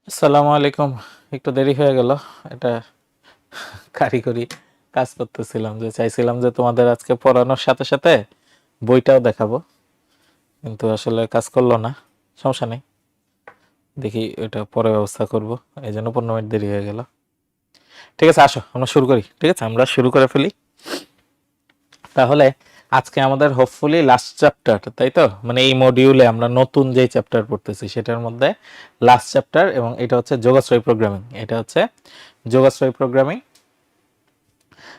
আসসালামু আলাইকুম। একটু দেরি হয়ে গেল। এটা কারিগরি কাজ করতেছিলাম, যে চাইছিলাম যে তোমাদের আজকে পড়ানোর সাথে সাথে বইটাও দেখাবো, কিন্তু আসলে কাজ করলো না। সমস্যা নেই, দেখি এটা পরে ব্যবস্থা করব। এই জন্য 15 মিনিট দেরি হয়ে গেল। ঠিক আছে, আসো আমরা শুরু করি। ঠিক আছে, আমরা শুরু করে ফেলি তাহলে। আজকে আমাদের হোপফুলি লাস্ট চ্যাপ্টার, তাই তো? মানে এই মডিউলে আমরা নতুন যে চ্যাপ্টার পড়তেছি সেটার মধ্যে লাস্ট চ্যাপ্টার, এবং এটা হচ্ছে যোগাশ্রয়ী প্রোগ্রামিং। এটা হচ্ছে যোগাশ্রয়ী প্রোগ্রামিং।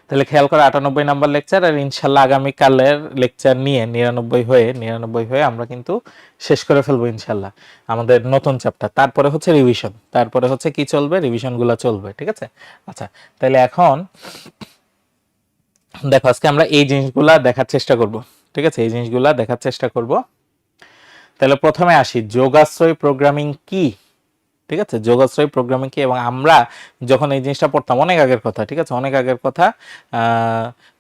তাহলে খেয়াল করে 98 নাম্বার লেকচার, আর ইনশাল্লাহ আগামীকালের লেকচার নিয়ে 99 হয়ে আমরা কিন্তু শেষ করে ফেলবো ইনশাল্লাহ আমাদের নতুন চ্যাপ্টার। তারপরে হচ্ছে রিভিশন, তারপরে হচ্ছে কি চলবে, রিভিশনগুলো চলবে। ঠিক আছে, আচ্ছা। তাহলে এখন দেখো, আজকে আমরা এই জিনিসগুলা দেখার চেষ্টা করব। ঠিক আছে, এই জিনিসগুলা দেখার চেষ্টা করব। তাহলে প্রথমে আসি, যোগাশ্রয় প্রোগ্রামিং কি। ঠিক আছে, যোগাশ্রয় প্রোগ্রামিং কি, এবং আমরা যখন এই জিনিসটা পড়তাম অনেক আগের কথা, ঠিক আছে, অনেক আগের কথা।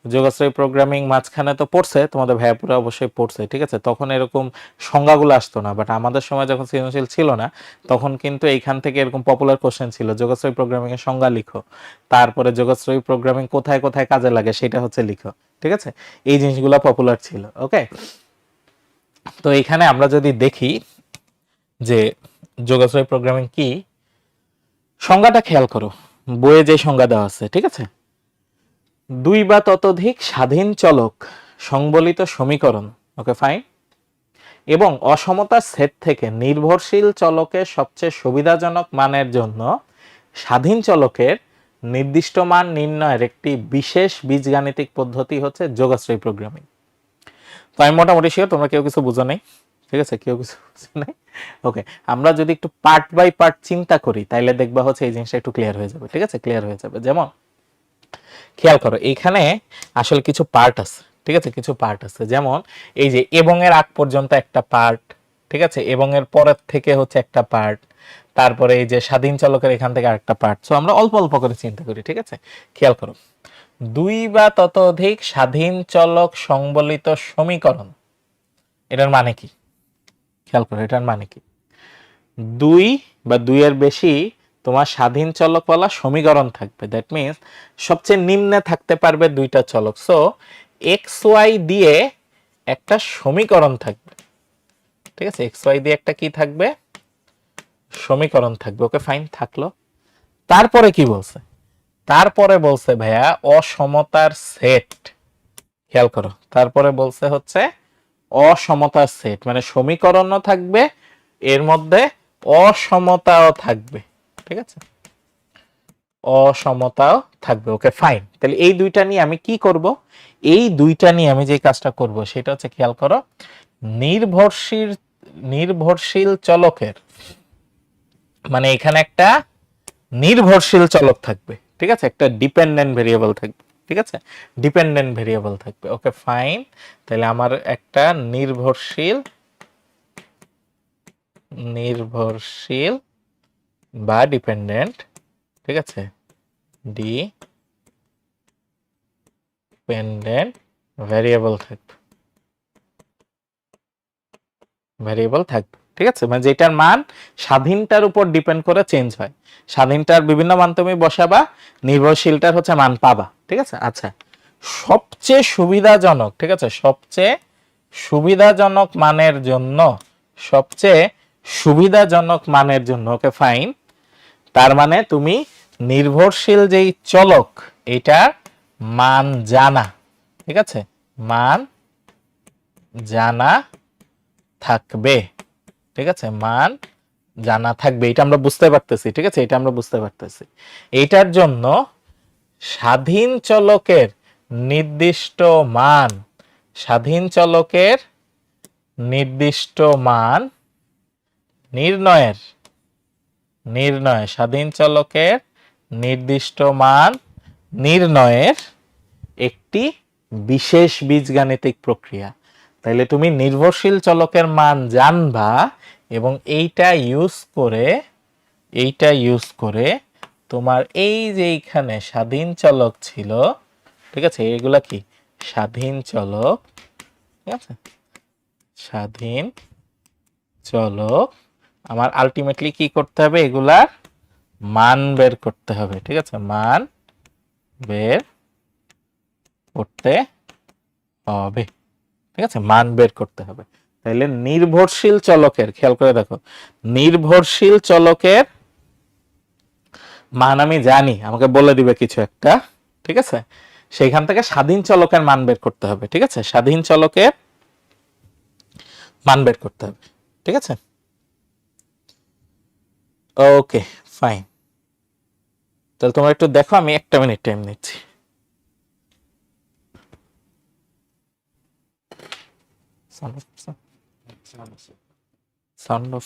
যোগাশ্রয় প্রোগ্রামিং মাঝখানে তো পড়ছে, তোমাদের ভাইয়াপুরা অবশ্যই পড়ছে। ঠিক আছে, তখন এরকম সংজ্ঞাগুলো আসতো না, বাট আমাদের সময় যখন সৃজনশীল ছিল না, তখন কিন্তু এইখান থেকে এরকম পপুলার কোশ্চেন ছিল, যোগাশ্রয় প্রোগ্রামিং এর সংজ্ঞা লিখো, তারপরে যোগাশ্রয় প্রোগ্রামিং কোথায় কোথায় কাজে লাগে সেটা হচ্ছে লিখো। ঠিক আছে, এই জিনিসগুলো পপুলার ছিল। ওকে, তো এখানে আমরা যদি দেখি যে যোগাশ্রয় প্রোগ্রামিং কি, সংজ্ঞাটা খেয়াল করো, বইয়ে যে সংজ্ঞা দেওয়া আছে। ঠিক আছে, দুই বা ততোধিক স্বাধীন চলক সংবলিত সমীকরণ, ওকে ফাইন, এবং অসমতার সেট থেকে নির্ভরশীল চলকের সবচেয়ে সুবিধাজনক মানের জন্য স্বাধীন চলকের নির্দিষ্ট মান নির্ণয়ের একটি বিশেষ বীজগাণিতিক পদ্ধতি হচ্ছে যোগাশ্রয়ী প্রোগ্রামিং। তো আমি মোটামুটি শিওর তোমরা কেউ কিছু বুঝো নাই। ঠিক আছে, কেউ কিছু বুঝো নাই। ওকে, আমরা যদি একটু পার্ট বাই পার্ট চিন্তা করি তাইলে দেখবা হচ্ছে এই জিনিসটা একটু ক্লিয়ার হয়ে যাবে। ঠিক আছে, ক্লিয়ার হয়ে যাবে। যেমন খেয়াল করো, এইখানে আসলে কিছু পার্ট আছে। ঠিক আছে, কিছু পার্ট আছে, যেমন এই যে এবং এর আগ পর্যন্ত একটা পার্ট। ঠিক আছে, এবং এর পরের থেকে হচ্ছে একটা পার্ট, তারপরে এই যে স্বাধীন চলকের এখান থেকে আরেকটা পার্ট। সো আমরা অল্প অল্প করে চিন্তা করি। ঠিক আছে, খেয়াল করো, দুই বা ততোধিক স্বাধীন চলক সংবলিত সমীকরণ, এটার মানে কি? খেয়াল করো, এটার মানে কি? দুই বা দুইয়ের বেশি তোমার স্বাধীন চলকওয়ালা সমীকরণ থাকবে। দ্যাট মিনস সবচেয়ে নিম্নে থাকতে পারবে দুইটা চলক। সো এক্স ওয়াই দিয়ে একটা সমীকরণ থাকবে। ঠিক আছে, এক্স ওয়াই দিয়ে একটা কি থাকবে? সমীকরণ থাকবে। ওকে ফাইন, থাকলো। তারপরে কি বলছে? তারপরে বলছে ভাইয়া অসমতার সেট। খেয়াল করো, তারপরে বলছে হচ্ছে অসমতার সেট, মানে সমীকরণও থাকবে, এর মধ্যে অসমতাও থাকবে। ঠিক আছে, অসমতাও থাকবে। ওকে ফাইন, তাহলে এই দুইটা নিয়ে আমি কি করব? এই দুইটা নিয়ে আমি যে কাজটা করব সেটা হচ্ছে, খেয়াল করো, নির্ভরশীল নির্ভরশীল চলকের, মানে এখানে একটা নির্ভরশীল চলক থাকবে। ঠিক আছে, একটা ডিপেন্ডেন্ট ভেরিয়েবল থাকবে। ঠিক আছে, ডিপেন্ডেন্ট ভেরিয়েবল থাকবে। ওকে ফাইন, তাহলে আমার একটা নির্ভরশীল নির্ভরশীল বা ডিপেন্ডেন্ট, ঠিক আছে, ডিপেন্ডেন্ট ভেরিয়েবল থাকবে। ভেরিয়েবল থাকবে। ঠিক আছে, মানে যেটার মান স্বাধীনটার উপর ডিপেন্ড করে চেঞ্জ হয়। স্বাধীনটার বিভিন্ন মান তুমি বসাবা, নির্ভরশীলটার হচ্ছে মান পাবা। ঠিক আছে, আচ্ছা। সবচেয়ে সুবিধাজনক, ঠিক আছে, সবচেয়ে সুবিধাজনক মানের জন্য, সবচেয়ে সুবিধাজনক মানের জন্য, ওকে ফাইন, তার মানে তুমি নির্ভরশীল যেই চলক এটার মান জানা। ঠিক আছে, মান জানা থাকবে। ঠিক আছে, মান জানা থাকবে, এটা আমরা বুঝতে পারতেছি। ঠিক আছে, এটা আমরা বুঝতে পারতেছি। এইটার জন্য স্বাধীন চলকের নির্দিষ্ট মান, স্বাধীন চলকের নির্দিষ্ট মান নির্ণয় স্বাধীন চলকের নির্দিষ্ট মান নির্ণয়ের একটি বিশেষ বীজগাণিতিক প্রক্রিয়া। তাইলে তুমি নির্ভরশীল চলকের মান জানবা, এবং এইটা ইউজ করে তোমার এই যে এইখানে স্বাধীন চলক ছিল, ঠিক আছে, এগুলা কি স্বাধীন চলক। ঠিক আছে, স্বাধীন চলক আমার আলটিমেটলি কি করতে হবে, এগুলার মান বের করতে হবে, ঠিক আছে, মান বের করতে হবে, ঠিক আছে, মান বের করতে হবে। তাহলে নির্ভরশীল চলকের, খেয়াল করে দেখো, নির্ভরশীল চলকের মান আমি জানি, আমাকে বলে দিবে কিছু একটা, ঠিক আছে, সেইখান থেকে স্বাধীন চলকের মান বের করতে হবে, ঠিক আছে, স্বাধীন চলকের মান বের করতে হবে, ঠিক আছে। ওকে ফাইন, তাহলে তোমরা একটু দেখো, আমি 1 মিনিট টাইম নিচ্ছি। Sound of.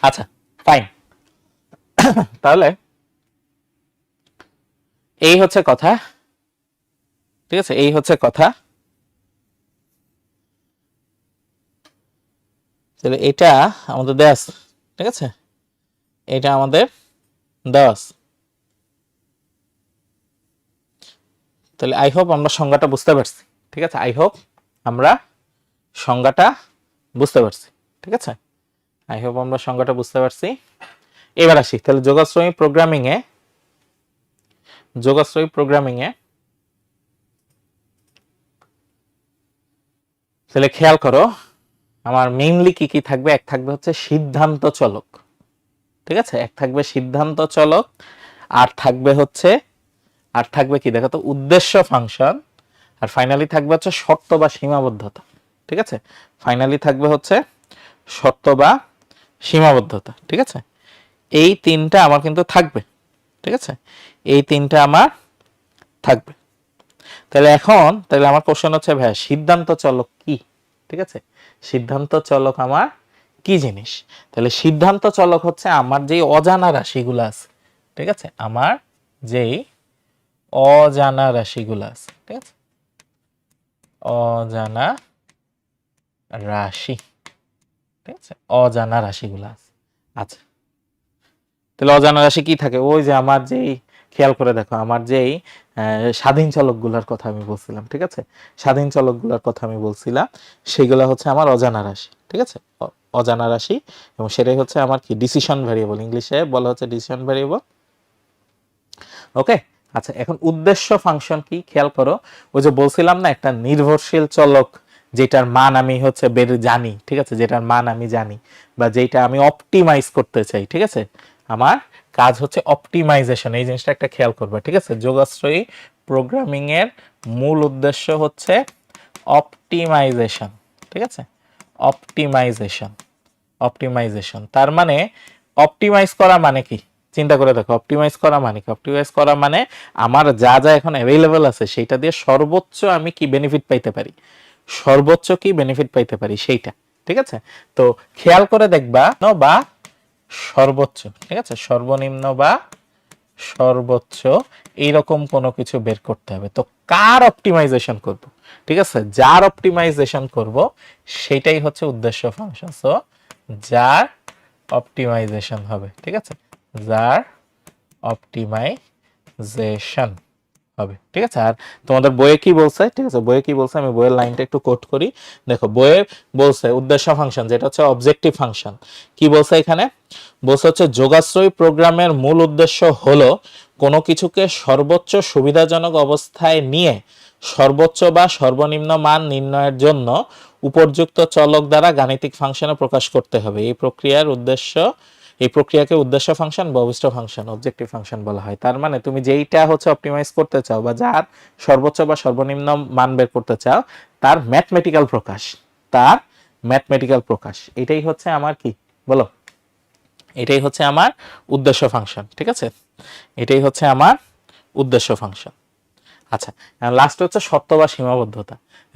আচ্ছা ফাইন, তাহলে এই হচ্ছে কথা, ঠিক আছে, এই হচ্ছে কথা। তাহলে এটা আমাদের দেওয়া আছে, ঠিক আছে, এটা আমাদের দেওয়া আছে। তাহলে আই হোপ আমরা সংজ্ঞাটা বুঝতে পারছি, ঠিক আছে, আই হোপ আমরা সংজ্ঞাটা বুঝতে পারছি, ঠিক আছে, আই হোপ আমরা সংজ্ঞাটা বুঝতে পারছি। এবার আসি তাহলে যোগাশ্রয়ী প্রোগ্রামিং এ, যোগাশ্রয়ী প্রোগ্রামিং এ তাহলে খেয়াল করো, আমার মেইনলি কি কি থাকবে, এক থাকবে হচ্ছে সিদ্ধান্ত চলক, ঠিক আছে, এক থাকবে সিদ্ধান্ত চলক, আর থাকবে হচ্ছে, আর থাকবে কি দেখো তো, উদ্দেশ্য ফাংশন, আর ফাইনালি থাকবে হচ্ছে শর্ত বা সীমাবদ্ধতা, ঠিক আছে, ফাইনালি থাকবে হচ্ছে শর্ত বা সীমাবদ্ধতা, ঠিক আছে, এই তিনটা আমার কিন্তু থাকবে, ঠিক আছে, এই তিনটা আমার থাকবে। তাহলে এখন তাহলে আমার কোশ্চেন হচ্ছে ভাইয়া সিদ্ধান্ত চলক কি, ঠিক আছে, সিদ্ধান্ত চলক আমার কি জিনিস? তাহলে সিদ্ধান্ত চলক হচ্ছে আমার যেই অজানা রাশিগুলো আছে, ঠিক আছে, আমার যেই অজানা রাশিগুলো আছে, ঠিক আছে, অজানা রাশি, ঠিক আছে, অজানা রাশিগুলো আছে। আচ্ছা তাহলে অজানা রাশি কি থাকে, ওই যে আমার যেই, খেয়াল করে দেখো, আমার যেই স্বাধীন চলকগুলোর কথা আমি বলছিলাম, ঠিক আছে, স্বাধীন চলকগুলোর কথা আমি বলছিলাম, সেগুলো হচ্ছে আমার অজানা রাশি, ঠিক আছে, অজানা রাশি, এবং সেটাই হচ্ছে আমার কি ডিসিশন ভ্যারিয়েবল, ইংলিশে বলা হচ্ছে ডিসিশন ভ্যারিয়েবল। ওকে আচ্ছা, এখন উদ্দেশ্য ফাংশন কি, খেয়াল করো, ওই যে বলছিলাম না একটা নির্ভরশীল চলক যেটার মান আমি হচ্ছে বের জানি, ঠিক আছে, যেটার মান আমি জানি বা যেটা আমি অপটিমাইজ করতে চাই, ঠিক আছে, আমার কাজ হচ্ছে অপটিমাইজেশন, এই জিনিসটা একটা খেয়াল করবে, ঠিক আছে, যোগাশ্রয়ী প্রোগ্রামিং এর মূল উদ্দেশ্য হচ্ছে অপটিমাইজেশন, ঠিক আছে, অপটিমাইজেশন, অপটিমাইজেশন তার মানে অপটিমাইজ করা মানে কি, চিন্তা করে দেখো, অপটিমাইজ করা মানে কি, অপটিমাইজ করা মানে আমার যা যা এখন অ্যাভেলেবল আছে সেটা দিয়ে সর্বোচ্চ আমি কি বেনিফিট পাইতে পারি, সর্বোচ্চ কি বেনিফিট পাইতে পারি সেইটা, ঠিক আছে। তো খেয়াল করে দেখবা বা সর্বোচ্চ, ঠিক আছে, সর্বনিম্ন বা সর্বোচ্চ এইরকম কোনো কিছু বের করতে হবে। তো কার অপটিমাইজেশন করব, ঠিক আছে, যার অপটিমাইজেশন করব সেটাই হচ্ছে উদ্দেশ্য ফাংশন। সো যার অপটিমাইজেশন হবে, ঠিক আছে, যার অপটিমাইজেশন হবে, ঠিক আছে। আর তোমাদের বইয়ে কি বলছে, ঠিক আছে, বইয়ে কি বলছে আমি বইয়ের লাইনটা একটু কোট করি, দেখো বইয়ে বলছে উদ্দেশ্য ফাংশন যেটা হচ্ছে অবজেক্টিভ ফাংশন, কি বলছে এখানে, বলছে হচ্ছে যোগাশ্রয়ী প্রোগ্রামের মূল উদ্দেশ্য হলো কোনো কিছুকে সর্বোচ্চ সুবিধাজনক অবস্থায় নিয়ে সর্বোচ্চ বা সর্বনিম্ন মান নির্ণয়ের জন্য উপর্যুক্ত চলক দ্বারা গাণিতিক ফাংশনে প্রকাশ করতে হবে। এই প্রক্রিয়ার উদ্দেশ্য এই প্রক্রিয়াকে উদ্দেশ্য ফাংশন বা অভিষ্ট ফাংশন, অবজেক্টিভ ফাংশন বলা হয়। তার মানে তুমি যেইটা হচ্ছে অপটিমাইজ করতে চাও বা যার সর্বোচ্চ বা সর্বনিম্ন মান বের করতে চাও তার ম্যাথমেটিক্যাল প্রকাশ, তার ম্যাথমেটিক্যাল প্রকাশ, এটাই হচ্ছে আমার কি বলো, এটাই হচ্ছে আমার উদ্দেশ্য ফাংশন। ঠিক আছে, এটাই হচ্ছে আমার উদ্দেশ্য ফাংশন। আচ্ছা, লাস্ট হচ্ছে শর্ত বা সীমাবদ্ধতা।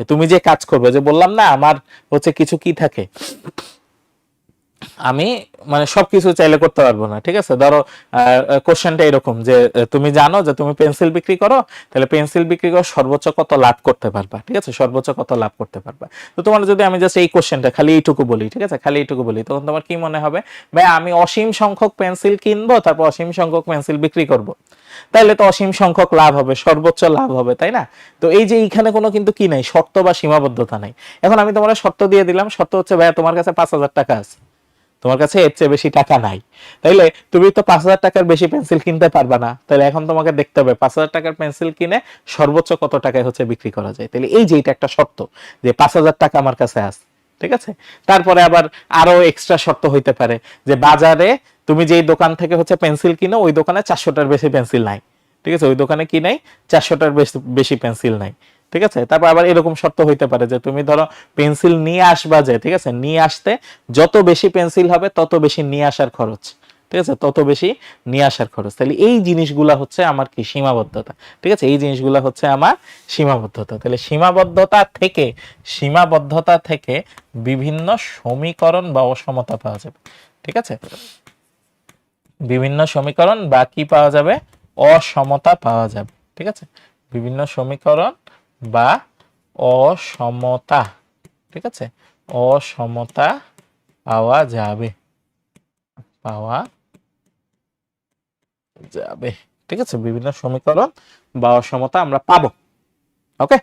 তুমি যে কাজ করবে, যে বললাম না আমার হচ্ছে কিছু কি থাকে, আমি মানে সবকিছু চাইলে করতে পারবো না। ঠিক আছে, ধরো কোশ্চেনটা এরকম যে তুমি জানো যে তুমি পেন্সিল বিক্রি করো, তাহলে পেন্সিল বিক্রি করে সর্বোচ্চ কত লাভ করতে পারবা। ঠিক আছে, সর্বোচ্চ কত লাভ করতে পারবা। তো তোমার যদি আমি জাস্ট এই কোশ্চেনটা খালি এইটুকু বলি, ঠিক আছে, খালি এইটুকু বলি, তখন তোমার কি মনে হবে, ভাই আমি অসীম সংখ্যক পেন্সিল কিনবো তারপর অসীম সংখ্যক পেন্সিল বিক্রি করব, তাইলে তো অসীম সংখ্যক লাভ হবে, সর্বোচ্চ লাভ হবে, তাই না? তো এই যে এইখানে কোনো কিন্তু কি নাই, শর্ত বা সীমাবদ্ধতা নাই। এখন আমি তোমার শর্ত দিয়ে দিলাম, শর্ত হচ্ছে ভাইয়া তোমার কাছে 5,000 টাকা আছে, তোমার কাছে এর চেয়ে বেশি টাকা নাই, তাইলে তুমি তো 5,000 টাকার বেশি পেন্সিল কিনতে পারবা না। তাহলে এখন তোমাকে দেখতে হবে 5,000 টাকার পেন্সিল কিনে সর্বোচ্চ কত টাকায় হচ্ছে বিক্রি করা যায়। তাহলে এই যে এটা একটা শর্ত যে 5,000 টাকা আমার কাছে আছে। ঠিক আছে, তারপরে আবার আরো এক্সট্রা শর্ত হইতে পারে যে বাজারে তুমি যেই দোকান থেকে হচ্ছে পেন্সিল কিনো ওই দোকানে 400টার বেশি পেন্সিল নাই। ঠিক আছে, ওই দোকানে কি নাই, 400টার বেশি পেন্সিল নাই। ঠিক আছে, তারপর আবার এরকম শর্ত হইতে পারে যে তুমি ধরো পেন্সিল নিয়ে আসবা, যে ঠিক আছে নিয়ে আসতে যত বেশি পেন্সিল হবে তত বেশি নিয়ে আসার খরচ। ঠিক আছে, তত বেশি নিয়ে আসার খরচ। তাহলে এই জিনিসগুলা হচ্ছে আমার কি সীমাবদ্ধতা। ঠিক আছে, এই জিনিসগুলা হচ্ছে আমার সীমাবদ্ধতা। তাহলে সীমাবদ্ধতা থেকে বিভিন্ন সমীকরণ বা অসমতা পাওয়া যাবে। ঠিক আছে, বিভিন্ন সমীকরণ বা কি পাওয়া যাবে, অসমতা পাওয়া যাবে। ঠিক আছে, বিভিন্ন সমীকরণ বা অসমতা, ঠিক আছে, অসমতা পাওয়া যাবে, পাওয়া যাবে। ঠিক আছে, বিভিন্ন সমীকরণ বা অসমতা আমরা পাবো। ওকে,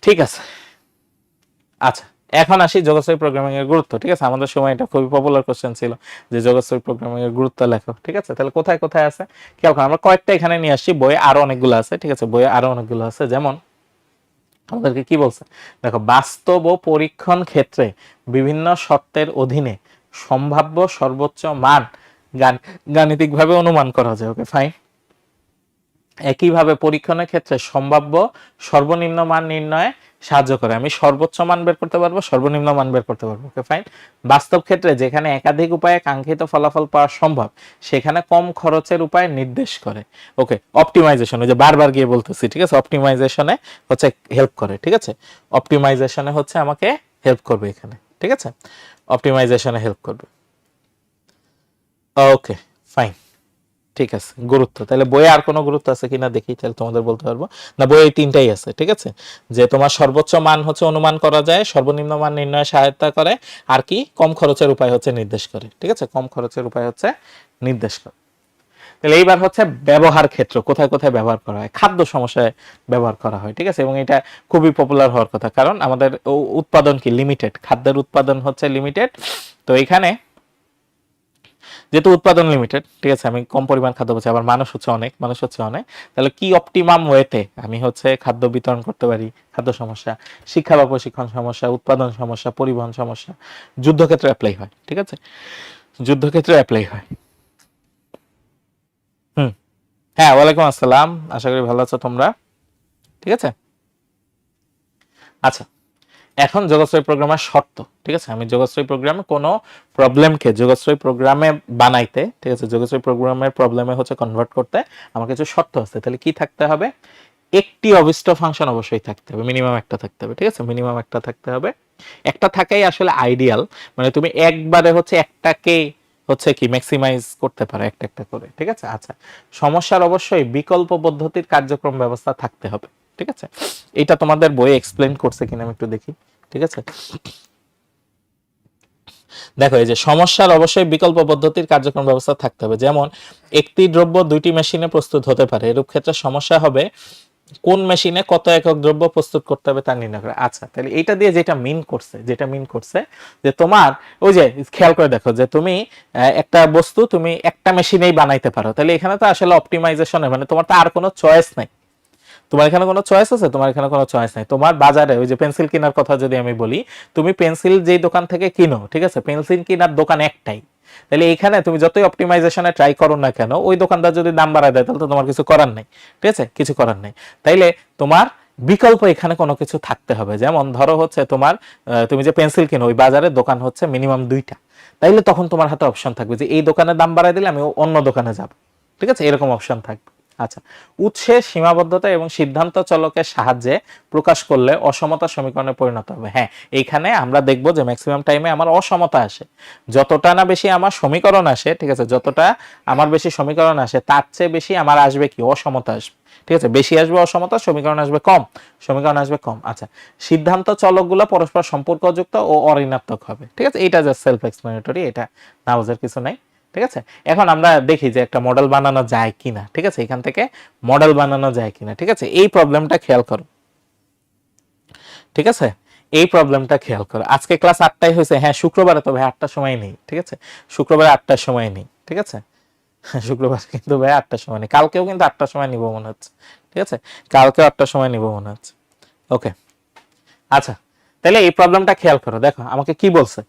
ঠিক আছে। আচ্ছা, এখন আসি যোগশ্রী প্রোগ্রামিং এর গুরুত্ব। ঠিক আছে, আমাদের সময় এটা খুবই পপুলার কোশ্চেন ছিল যে যোগশ্রী প্রোগ্রামিং এর গুরুত্ব লেখো। ঠিক আছে, তাহলে কোথায় কোথায় আছে খেয়াল করো, আমরা কয়েকটা এখানে নিয়ে আসছি, বইয়ে আরো অনেকগুলো আছে। ঠিক আছে, বইয়ে আরো অনেকগুলো আছে। যেমন আমাদেরকে কি বলছে দেখো, বাস্তব ও পরীক্ষণ ক্ষেত্রে বিভিন্ন শর্তের অধীনে সম্ভাব্য সর্বোচ্চ মান গাণিতিকভাবে অনুমান করা যায়। Okay fine. একইভাবে পরীক্ষণের ক্ষেত্রে সম্ভাব্য সর্বনিম্ন মান নির্ণয়ে সাহায্য করে, আমি সর্বোচ্চ মান বের করতে পারবো, সর্বনিম্ন মান বের করতে পারবো। Okay fine. বাস্তব ক্ষেত্রে যেখানে একাধিক উপায়ে কাঙ্ক্ষিত ফলাফল পাওয়া সম্ভব সেখানে কম খরচের উপায় নির্দেশ করে। ওকে, অপটিমাইজেশন, ওই যে বারবার গিয়ে বলতেছি, ঠিক আছে, অপটিমাইজেশনে হচ্ছে হেল্প করে। ঠিক আছে, অপটিমাইজেশনে হচ্ছে আমাকে হেল্প করবে এখানে। ঠিক আছে, অপটিমাইজেশনে হেল্প করবে। ওকে ফাইন, ঠিক আছে। গুরুত্ব, তাহলে বইয়ে আর কোনো গুরুত্ব আছে কিনা দেখি, তাহলে তোমাদের বলতে পারবো না। বইয়ে এই তিনটাই আছে। ঠিক আছে, যে তোমার সর্বোচ্চ মান হচ্ছে অনুমান করা যায়, সর্বনিম্ন মান নির্ণয়ে সহায়তা করে, আর কি কম খরচের উপায় হচ্ছে নির্দেশ করে। ঠিক আছে, কম খরচের উপায় হচ্ছে নির্দেশ করে। তাহলে এইবার হচ্ছে ব্যবহার ক্ষেত্র, কোথায় কোথায় ব্যবহার করা হয়, খাদ্য সমস্যায় ব্যবহার করা হয়। ঠিক আছে, এবং এটা খুবই পপুলার হওয়ার কথা, কারণ আমাদের উৎপাদন কি লিমিটেড, খাদ্যের উৎপাদন হচ্ছে লিমিটেড। তো এখানে যেহেতু উৎপাদন লিমিটেড, ঠিক আছে, আমি কম পরিমাণ খাদ্য পাচ্ছি, আবার মানুষ হচ্ছে অনেক, তাহলে কি অপটিমাম ওয়েতে আমি হচ্ছে খাদ্য বিতরণ করতে পারি। খাদ্য সমস্যা, শিক্ষা বা প্রশিক্ষণ সমস্যা, উৎপাদন সমস্যা, পরিবহন সমস্যা, যুদ্ধক্ষেত্রে অ্যাপ্লাই হয়। ঠিক আছে, যুদ্ধক্ষেত্রে অ্যাপ্লাই হয়। হুম, হ্যাঁ, ওয়ালাইকুম আসসালাম, আশা করি ভালো আছো তোমরা। ঠিক আছে, আচ্ছা, এখন যোগশ্রী প্রোগ্রামের শর্ত। ঠিক আছে, আমি যোগশ্রী প্রোগ্রামে কোনো প্রবলেমকে যোগশ্রী প্রোগ্রামে বানাইতে, ঠিক আছে, যোগশ্রী প্রোগ্রামের প্রবলেমে হচ্ছে কনভার্ট করতে আমার কিছু শর্ত আছে। তাহলে কি থাকতে হবে, একটি অভিষ্ট ফাংশন অবশ্যই থাকতে হবে, মিনিমাম একটা থাকতে হবে। ঠিক আছে, মিনিমাম একটা থাকতে হবে, একটা থাকাই আসলে আইডিয়াল, মানে তুমি একবারে হচ্ছে একটাকে হচ্ছে কি ম্যাক্সিমাইজ করতে পারো একটা একটা করে। ঠিক আছে, আচ্ছা, সমস্যার অবশ্যই বিকল্প পদ্ধতির কার্যক্রম ব্যবস্থা থাকতে হবে। ঠিক আছে, এটা তোমাদের বইয়ে এক্সপ্লেন করছে কিনা আমি একটু দেখি। ঠিক আছে, দেখো, এই যে সমস্যার অবশ্যই বিকল্প পদ্ধতির কার্যক্রম ব্যবস্থা থাকতে হবে। যেমন একটি দ্রব্য দুইটি মেশিনে প্রস্তুত হতে পারে, এরূপ ক্ষেত্রে সমস্যা হবে কোন মেশিনে কত একক দ্রব্য প্রস্তুত করতে হবে তা নির্ণয় করে। আচ্ছা, তাহলে এটা দিয়ে যেটা মিন করছে যে তোমার ওই যে খেয়াল করে দেখো যে তুমি একটা বস্তু তুমি একটা মেশিনেই বানাইতে পারো, তাহলে এখানে তো আসলে অপটিমাইজেশন, মানে তোমার তো আর কোনো চয়েস নাই, তোমার এখানে কোনো চয়েস আছে? তোমার এখানে কোনো চয়েস নাই। তোমার বাজারে ওই যে পেন্সিল কেনার কথা যদি আমি বলি, তুমি পেন্সিল যেই দোকান থেকে কিনো, ঠিক আছে, পেন্সিল কেনার দোকান একটাই। তাহলে এইখানে তুমি যতই অপটিমাইজেশনে ট্রাই করো না কেন, ওই দোকানদার যদি দাম বাড়ায় দেয় তাহলে তো তোমার কিছু করার নেই, ঠিক আছে, কিছু করার নেই। তাইলে তোমার বিকল্প এখানে কোনো কিছু থাকতে হবে। যেমন ধরো হচ্ছে তোমার তুমি যে পেন্সিল কিনো, ওই বাজারে দোকান হচ্ছে মিনিমাম 2টা, তাইলে তখন তোমার হাতে অপশন থাকবে যে এই দোকানের দাম বাড়ায় দিলে আমি অন্য দোকানে যাব, ঠিক আছে, এরকম অপশন থাকবে। আচ্ছা, উৎসের সীমাবদ্ধতা এবং সিদ্ধান্ত চলকের সাহায্যে প্রকাশ করলে অসমতা সমীকরণে পরিণত হবে। হ্যাঁ, এইখানে আমরা দেখব যে ম্যাক্সিমাম টাইমে আমার অসমতা আসে। যতটা না বেশি আমার সমীকরণ আসে, ঠিক আছে, যতটা আমার বেশি সমীকরণ আসে তার চেয়ে বেশি আমার আসবে কি, অসমতা আসবে, ঠিক আছে, বেশি আসবে অসমতা, সমীকরণ আসবে কম, সমীকরণ আসবে কম। আচ্ছা, সিদ্ধান্ত চলকগুলো পরস্পর সম্পর্কযুক্ত ও অঋণাত্মক হবে, ঠিক আছে, এটা জাস্ট সেলফ এক্সপ্লেনেটরি, এটা না বোঝার কিছু নাই, ঠিক আছে। এখন আমরা দেখি যে একটা মডেল বানানো যায় কিনা, ঠিক আছে, এখান থেকে মডেল বানানো যায় কিনা, ঠিক আছে, এই প্রবলেমটা খেয়াল করো, ঠিক আছে, এই প্রবলেমটা খেয়াল করো। আজকে ক্লাস 8টায় হয়েছে, হ্যাঁ শুক্রবারে তো ভাই 8টার সময় নেই, ঠিক আছে, শুক্রবারে 8টার সময় নেই, ঠিক আছে, শুক্রবার কিন্তু ভাই 8টার সময় নেই, কালকেও কিন্তু 8টার সময় নিব মনে হচ্ছে, ঠিক আছে, কালকেও 8টার সময় নিব মনে হচ্ছে। ওকে, আচ্ছা, তাহলে এই প্রবলেমটা খেয়াল করো, দেখো আমাকে কি বলছে।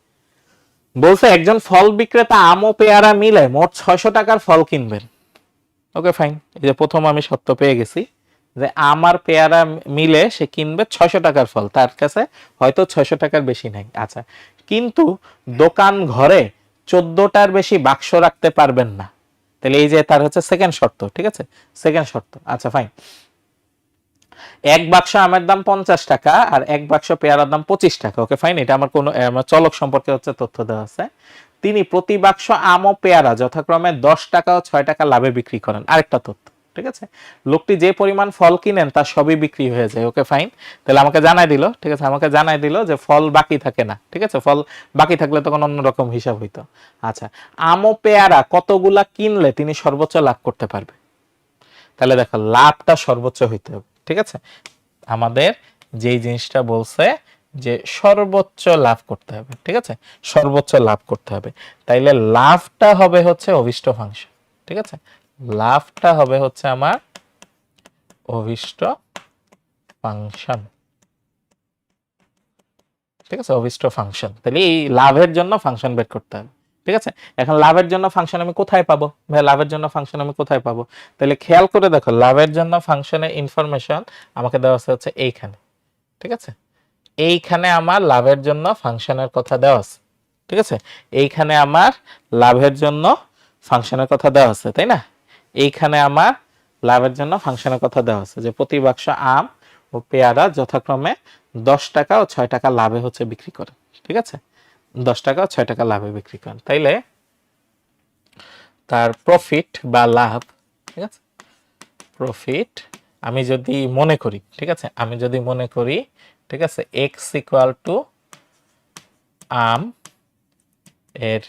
বলছে একজন ফল বিক্রেতা আম ও পেয়ারা মিলে মোট 600 টাকার ফল কিনবেন। ওকে ফাইন, এই যে প্রথম আমি সত্য পেয়ে গেছি যে আমার পেয়ারা মিলে সে কিনবে 600 টাকার ফল, তার কাছে হয়তো 600 টাকার বেশি নাই। আচ্ছা, কিন্তু দোকান ঘরে 14টার বেশি বাক্স রাখতে পারবেন না। তাহলে এই যে তার হচ্ছে সেকেন্ড শর্ত, ঠিক আছে, সেকেন্ড শর্ত। আচ্ছা ফাইন, এক বাক্স আমের দাম 50 টাকা আর এক বাক্স পেয়ারার দাম 25 টাকা। ওকে ফাইন, এটা আমার কোনো চলক সম্পর্কে হচ্ছে তথ্য দেওয়া আছে। তিনি প্রতি বাক্স আম ও পেয়ারা যথাক্রমে 10 টাকা ও 6 টাকা লাভে বিক্রি করেন। আরেকটা তথ্য, ঠিক আছে, লোকটি যে পরিমাণ ফল কিনেন তার সবই বিক্রি হয়ে যায়। ওকে ফাইন, তাহলে আমাকে জানাই দিল, ঠিক আছে, আমাকে জানাই দিল যে ফল বাকি থাকে না, ঠিক আছে, ফল বাকি থাকলে তখন অন্যরকম হিসাব হইতো। আচ্ছা, আম ও পেয়ারা কতগুলা কিনলে তিনি সর্বোচ্চ লাভ করতে পারবে? তাহলে দেখো লাভটা সর্বোচ্চ হইতে হবে, ঠিক আছে, আমাদের যেই জিনিসটা বলছে যে সর্বোচ্চ লাভ করতে হবে, ঠিক আছে, সর্বোচ্চ লাভ করতে হবে। তাইলে লাভটা হবে হচ্ছে অভিষ্ট ফাংশন, ঠিক আছে, লাভটা হবে হচ্ছে আমার অভিষ্ট ফাংশন, ঠিক আছে, অভিষ্ট ফাংশন। তাহলে এই লাভের জন্য ফাংশন বের করতে হবে, ঠিক আছে। এখন লাভের জন্য ফাংশন আমি কোথায় পাবো ভাই? লাভের জন্য ফাংশন আমি কোথায় পাবো? তাহলে খেয়াল করে দেখো, লাভের জন্য ফাংশনের ইনফরমেশন আমাকে দেওয়া আছে হচ্ছে এইখানে, ঠিক আছে, এইখানে আমার লাভের জন্য ফাংশনের কথা দেওয়া আছে, ঠিক আছে, এইখানে আমার লাভের জন্য ফাংশনের কথা দেওয়া আছে, তাই না? এইখানে আমার লাভের জন্য ফাংশনের কথা দেওয়া আছে যে প্রতি বাক্স আম ও পেয়ারা যথাক্রমে 10 টাকা ও 6 টাকা লাভে হচ্ছে বিক্রি করে, ঠিক আছে, 10 টাকা ও 6 টাকা লাভে বিক্রি করেন। তাইলে তার প্রফিট বা লাভ, ঠিক আছে, প্রফিট আমি যদি মনে করি, ঠিক আছে, আমি যদি মনে করি, ঠিক আছে, x ইকুয়াল টু আম এর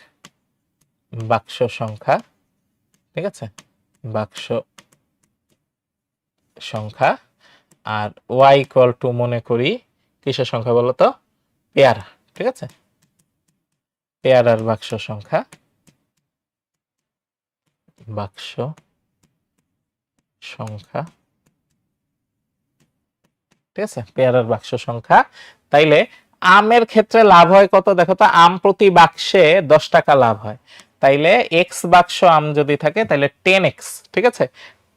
বাক্স সংখ্যা, ঠিক আছে, বাক্স সংখ্যা, আর y ইকুয়াল টু মনে করি কিসের সংখ্যা বলতো? পেয়ারা, ঠিক আছে, পেয়ারার বাক্স সংখ্যা, বাক্স সংখ্যা, ঠিক আছে, পেয়ারার বাক্স সংখ্যা। তাইলে আমের ক্ষেত্রে লাভ হয় কত দেখো তো, আম প্রতি বাক্সে 10 টাকা লাভ হয়। তাইলে x বাক্স আম যদি থাকে তাহলে 10x, ঠিক আছে,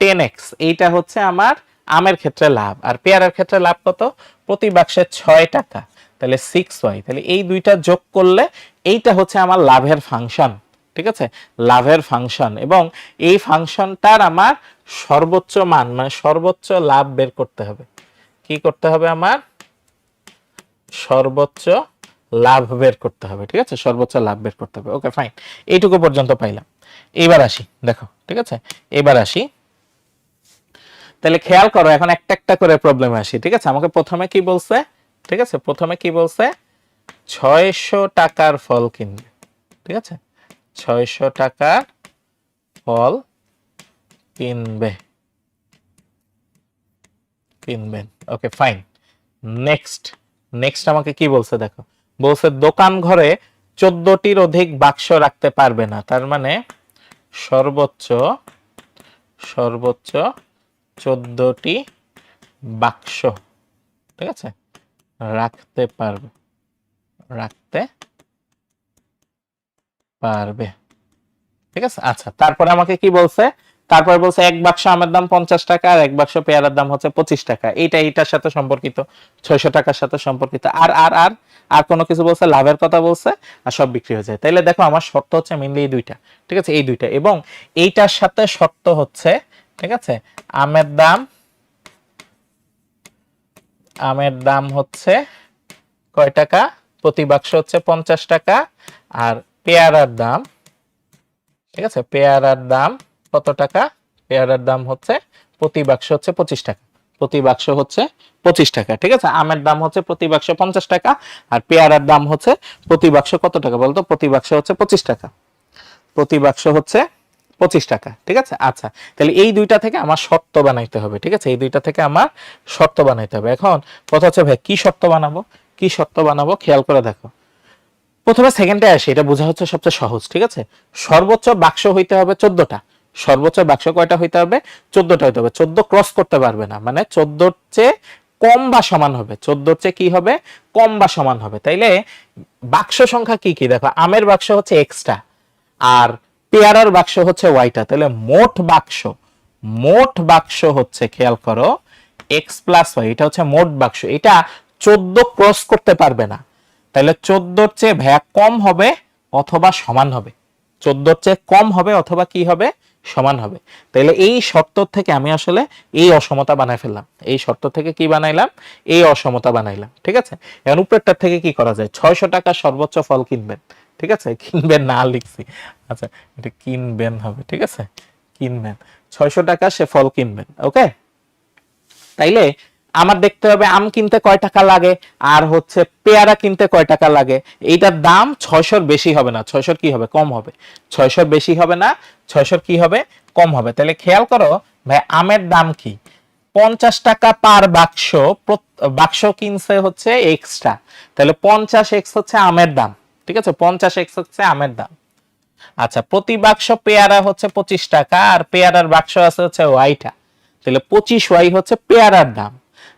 10x, এইটা হচ্ছে আমার আমের ক্ষেত্রে লাভ। আর পেয়ারার ক্ষেত্রে লাভ কত? প্রতি বাক্সে 6 টাকা, তাহলে 6y। তাহলে এই দুইটা যোগ করলে এইটা হচ্ছে আমার লাভের ফাংশন, ঠিক আছে, লাভের ফাংশন। এবং এই ফাংশনটার আমার সর্বোচ্চ মান মানে সর্বোচ্চ লাভ বের করতে হবে। কি করতে হবে? আমার সর্বোচ্চ লাভ বের করতে হবে, ঠিক আছে, সর্বোচ্চ লাভ বের করতে হবে। ওকে ফাইন, এইটুকু পর্যন্ত পাইলাম। এবার আসি, দেখো, ঠিক আছে, এবার আসি। তাহলে খেয়াল করো, এখন একটা একটা করে প্রবলেমে আসি, ঠিক আছে। আমাকে প্রথমে কি বলছে, ঠিক আছে, প্রথমে কি বলছে? 600 টাকার ফল কিনবে, ঠিক আছে, 600 টাকার ফল কিনবে, কিনবেন। ওকে ফাইন, নেক্সট, নেক্সট আমাকে কি বলছে দেখো, বলছে দোকান ঘরে 14টির অধিক বাক্স রাখতে পারবে না। তার মানে সর্বোচ্চ, সর্বোচ্চ 14টি বাক্স, ঠিক আছে, রাখতে পারবে, রাখতে পারবে, ঠিক আছে। আচ্ছা, তারপরে আমাকে কি বলছে, তারপরে বলছে এক বাক্স আমের দাম 50 টাকা আর এক বাক্স পেয়ারার দাম হচ্ছে 25 টাকা, এইটা এইটার সাথে সম্পর্কিত, 600 টাকার সাথে সম্পর্কিত। আর আর আর আর কোনো কিছু বলছে, লাভের কথা বলছে, আর সব বিক্রি হয়ে যায়। তাইলে দেখো আমার শর্ত হচ্ছে মেইনলি এই দুইটা, ঠিক আছে, এই দুইটা, এবং এইটার সাথে শর্ত হচ্ছে, ঠিক আছে, আমের দাম, আমের দাম হচ্ছে কয় টাকা, প্রতি বাক্স হচ্ছে 50 টাকা, আর পেয়ারার দাম, ঠিক আছে, পেয়ারার দাম কত টাকা, পেয়ারার দাম হচ্ছে প্রতি বাক্স হচ্ছে 25 টাকা, প্রতি বাক্স হচ্ছে 25 টাকা, ঠিক আছে। আমের দাম হচ্ছে প্রতি বাক্স 50 টাকা, আর পেয়ারার দাম হচ্ছে প্রতি বাক্স কত টাকা বলতো, প্রতি বাক্স হচ্ছে 25 টাকা, প্রতি বাক্স হচ্ছে 25 টাকা, ঠিক আছে। আচ্ছা, তাহলে এই দুইটা থেকে আমার শর্ত বানাইতে হবে, ঠিক আছে, এই দুইটা থেকে আমার শর্ত বানাইতে হবে। এখন কথা হচ্ছে ভাই কি শর্ত বানাবো, কি শর্ত বানাবো, খেয়াল করে দেখো। প্রথমে সেকেন্ডে আসি, এটা বোঝা হচ্ছে সবচেয়ে সহজ, ঠিক আছে। সর্বোচ্চ বাক্স হইতে হবে 14টা, সর্বোচ্চ বাক্স কয়টা হইতে হবে, 14টা হইতে হবে, 14 ক্রস করতে পারবে না, মানে 14-র চেয়ে কম বা সমান হবে, 14-র চেয়ে কি হবে, কম বা সমান হবে। তাইলে বাক্স সংখ্যা কি কি দেখো, আমের বাক্স হচ্ছে এক্সট্রা, আর পেয়ারার বাক্স হচ্ছে ওয়াইটা, তাহলে মোট বাক্স, মোট বাক্স হচ্ছে, খেয়াল করো, এক্স প্লাস ওয়াই, এটা হচ্ছে মোট বাক্স, এটা 14 ক্রস করতে পারবে না। তাহলে 14-র চেয়ে ভ্যা কম হবে অথবা সমান হবে, 14-র চেয়ে কম হবে অথবা কি হবে, সমান হবে। তাহলে এই শর্ত থেকে আমি আসলে এই অসমতা বানাই ফেললাম, এই শর্ত থেকে কি বানাইলাম, এই অসমতা বানাইলাম, ঠিক আছে। এখন উপরেরটার থেকে কি করা যায়, 600 টাকা সর্বোচ্চ ফল কিনবেন, ঠিক আছে, কিনবেন না লিখছি, আচ্ছা এটা কিনবেন হবে, ঠিক আছে, কিনবেন, 600 টাকা সে ফল কিনবেন, ওকে। তাইলে আমার দেখতে হবে আম কিনতে কয় টাকা লাগে, আর হচ্ছে পেয়ারা কিনতে কয় টাকা লাগে। এইটার দাম 600-র বেশি হবে না, 600-র কি হবে, কম হবে, 600-র বেশি হবে না, 600-র কি হবে, কম হবে। তাহলে খেয়াল করো ভাই, আমের দাম কি, 50 টাকা পার বাক্স, বাক্স কিনছে হচ্ছে এক্সট্রা, তাহলে 50x হচ্ছে আমের দাম, ঠিক আছে, 50x হচ্ছে আমের দাম। আচ্ছা, প্রতি বাক্স পেয়ারা হচ্ছে 25 টাকা, আর পেয়ারার বাক্স আছে হচ্ছে ওয়াইটা, তাহলে 25y হচ্ছে পেয়ারার দাম।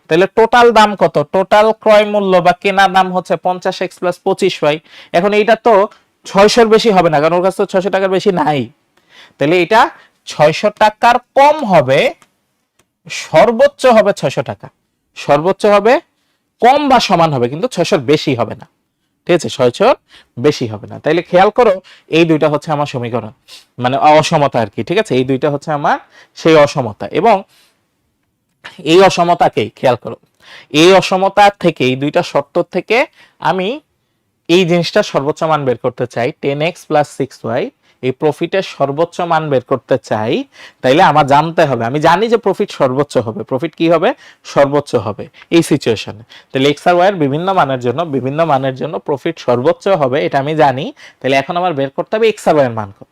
তাহলে টোটাল দাম কত, টোটাল ক্রয় মূল্য বা কেনা দাম হচ্ছে 50x প্লাস 25y। এখন এইটা তো 600-র বেশি হবে না, কারণ ওর কাছে তো 600 টাকার বেশি নাই, তাহলে এটা 600 টাকার কম হবে, সর্বোচ্চ হবে 600 টাকা, সর্বোচ্চ হবে, কম বা সমান হবে, কিন্তু 600-র বেশি হবে না, ঠিক আছে, 600-র বেশি হবে না। তাইলে খেয়াল করো, এই দুইটা হচ্ছে আমার সমীকরণ, মানে অসমতা আর কি, ঠিক আছে, এই দুইটা হচ্ছে আমার সেই অসমতা। এবং এই অসমতাকেই খেয়াল করো, এই অসমতা থেকে, এই দুইটা শর্ত থেকে আমি এই জিনিসটা সর্বোচ্চ মান বের করতে চাই, 10x প্লাস 6y, এই প্রফিটের সর্বোচ্চ মান বের করতে চাই। তাইলে আমার জানতে হবে, আমি জানি যে প্রফিট সর্বোচ্চ হবে, প্রফিট কি হবে, সর্বোচ্চ হবে এই সিচুয়েশনে। তাহলে এক্স আর ওয়াই এর বিভিন্ন মানের জন্য, বিভিন্ন মানের জন্য প্রফিট সর্বোচ্চ হবে, এটা আমি জানি। তাহলে এখন আমার বের করতে হবে এক্স আর ওয়াই এর মান কত,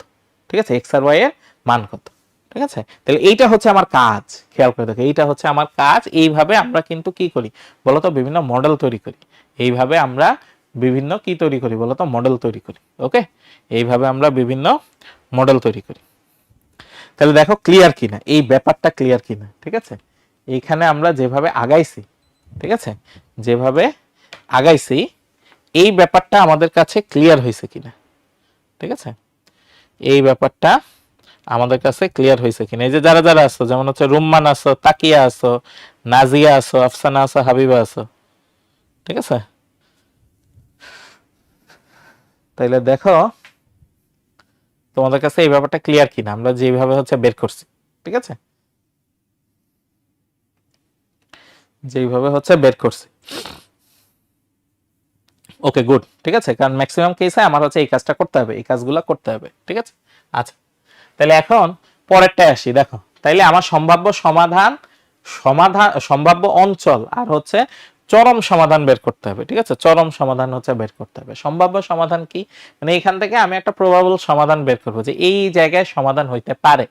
ঠিক আছে, এক্স আর ওয়াই এর মান কত, ঠিক আছে। তাহলে এইটা হচ্ছে আমার কাজ, খেয়াল করে দেখো, এইটা হচ্ছে আমার কাজ। এইভাবে আমরা কিন্তু কি করি বলতো, বিভিন্ন মডেল তৈরি করি, এইভাবে আমরা বিভিন্ন কি তৈরি করি বলতো, মডেল তৈরি করি, ওকে, এইভাবে আমরা বিভিন্ন মডেল তৈরি করি। তাহলে দেখো ক্লিয়ার কিনা, এই ব্যাপারটা ক্লিয়ার কিনা, ঠিক আছে। এইখানে আমরা যেভাবে আগাইছি, ঠিক আছে, যেভাবে আগাইছি, এই ব্যাপারটা আমাদের কাছে ক্লিয়ার হয়েছে কিনা, ঠিক আছে, এই ব্যাপারটা আমাদের কাছে ক্লিয়ার হয়েছে কিনা। এই যে যারা যারা আছো, যেমন হচ্ছে রুম্মান আছো, তাকিয়া আছো, নাজিয়া আছো, আফসানা আছো, হাবিবা আছো, ঠিক আছে। তাইলে দেখো তোমাদের কাছে এই ব্যাপারটা ক্লিয়ার কিনা, আমরা যেভাবে হচ্ছে বের করছি, ঠিক আছে, যেভাবে হচ্ছে বের করছি, ওকে গুড, ঠিক আছে। কারণ ম্যাক্সিমাম কেসে আমার হচ্ছে এই কাজটা করতে হবে, এই কাজগুলো করতে হবে, ঠিক আছে। আচ্ছা, তাহলে এখন পরেরটায় আসি, দেখো তাইলে আমার সম্ভাব্য সমাধান, সম্ভাব্য অঞ্চল আর হচ্ছে চরম সমাধান বের করতে হবে, ঠিক আছে, চরম সমাধান হচ্ছে বের করতে হবে। সম্ভাব্য সমাধান কি, মানে এখান থেকে আমি একটা প্রবাবল সমাধান বের করবো যে এই জায়গায় সমাধান হইতে পারে,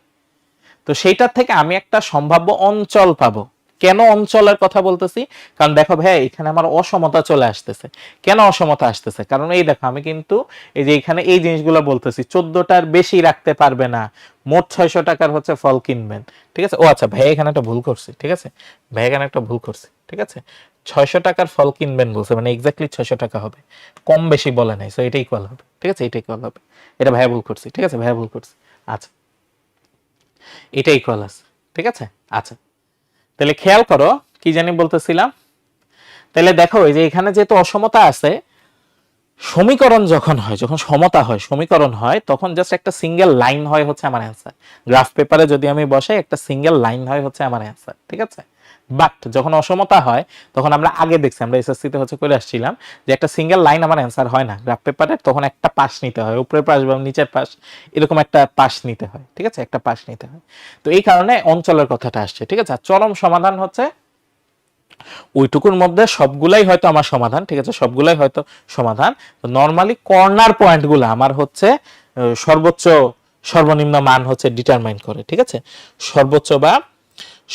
তো সেইটার থেকে আমি একটা সম্ভাব্য অঞ্চল পাবো, কেন অঞ্চলের কথা বলতেছি? কারণ দেখো ভাই এখানে আমার অসমতা চলে আসতেছে। কেন অসমতা আসতেছে? কারণ এই দেখো আমি কিন্তু এই যে এখানে এই জিনিসগুলো বলতেছি 14টার বেশি রাখতে পারবে না, মোট 600 টাকার হচ্ছে ফল কিনবেন, ঠিক আছে। ও আচ্ছা ভাই এখানে একটা ভুল করছি, ঠিক আছে ভাই এখানে একটা ভুল করছি, ঠিক আছে 600 টাকার ফল কিনবেন বলছে, মানে এক্স্যাক্টলি 600 টাকা হবে, কম বেশি বলে নাই, সো এটা ইকুয়াল হবে, ঠিক আছে এটা ইকুয়াল হবে, এটা ভাইয়া ভুল করছি, ঠিক আছে ভাইয়া ভুল করছি। আচ্ছা এটা ইকুয়াল আছে, ঠিক আছে। আচ্ছা তাহলে খেয়াল করো কি জানি বলতেছিলাম, তাহলে দেখো এই যে এখানে যেহেতু অসমতা আছে, সমীকরণ যখন হয়, যখন সমতা হয়, সমীকরণ হয়, তখন জাস্ট একটা সিঙ্গেল লাইন হয় হচ্ছে আমার অ্যান্সার। গ্রাফ পেপারে যদি আমি বসাই একটা সিঙ্গেল লাইন হয় হচ্ছে আমার অ্যান্সার, ঠিক আছে। বাট যখন অসমতা হয় তখন আমরা আগে দেখছি, আমরা এসএসসি তে হচ্ছে করে আসছিলাম যে একটা সিঙ্গেল লাইন আমার অ্যান্সার হয় না গ্রাফ পেপারে, তখন একটা পাশ নিতে হয়, উপরের পাশ বা নিচের পাশ এরকম একটা পাশ নিতে হয়, ঠিক আছে একটা পাশ নিতে হয়। তো এই কারণে অঞ্চলের কথাটা আসছে, ঠিক আছে। আর চরম সমাধান হচ্ছে ওইটুকুর মধ্যে সবগুলাই হয়তো আমার সমাধান, ঠিক আছে সবগুলাই হয়তো সমাধান। নরমালি কর্নার পয়েন্টগুলো আমার হচ্ছে সর্বোচ্চ সর্বনিম্ন মান হচ্ছে ডিটারমাইন করে, ঠিক আছে। সর্বোচ্চ বা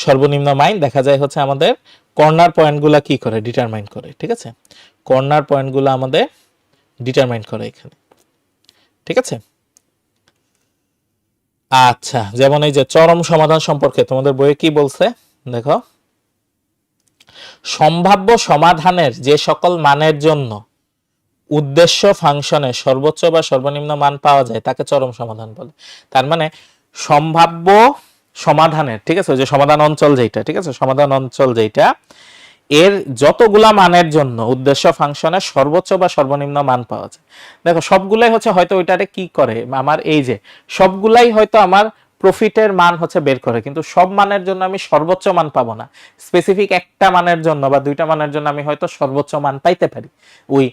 সর্বনিম্ন মান দেখা যায় হচ্ছে আমাদের কর্নার পয়েন্টগুলো কি করে ডিটারমাইন করে, ঠিক আছে। কর্নার পয়েন্টগুলো আমাদের ডিটারমাইন করে এখানে, ঠিক আছে। আচ্ছা যেমন এই যে চরম সমাধান সম্পর্কে তোমাদের বইয়ে কি বলছে দেখো, সম্ভাব্য সমাধানের যে সকল মানের জন্য উদ্দেশ্য ফাংশনের সর্বোচ্চ বা সর্বনিম্ন মান পাওয়া যায় তাকে চরম সমাধান বলে। তার মানে সম্ভাব্য সমাধানের, ঠিক আছে, যে সমাধান অঞ্চল যেটা, ঠিক আছে সমাধান অঞ্চল যেটা, এর যতগুলা মানের জন্য উদ্দেশ্য ফাংশনের সর্বোচ্চ বা সর্বনিম্ন মান পাওয়া যায়। দেখো সবগুলাই হচ্ছে হয়তো ওইটারে কি করে, আমার এই যে সবগুলাই হয়তো আমার প্রফিটের মান হচ্ছে বের করে, কিন্তু সব মানের জন্য আমি সর্বোচ্চ মান পাবো না, স্পেসিফিক একটা মানের জন্য বা দুইটা মানের জন্য আমি হয়তো সর্বোচ্চ মান পাইতে পারি। ওই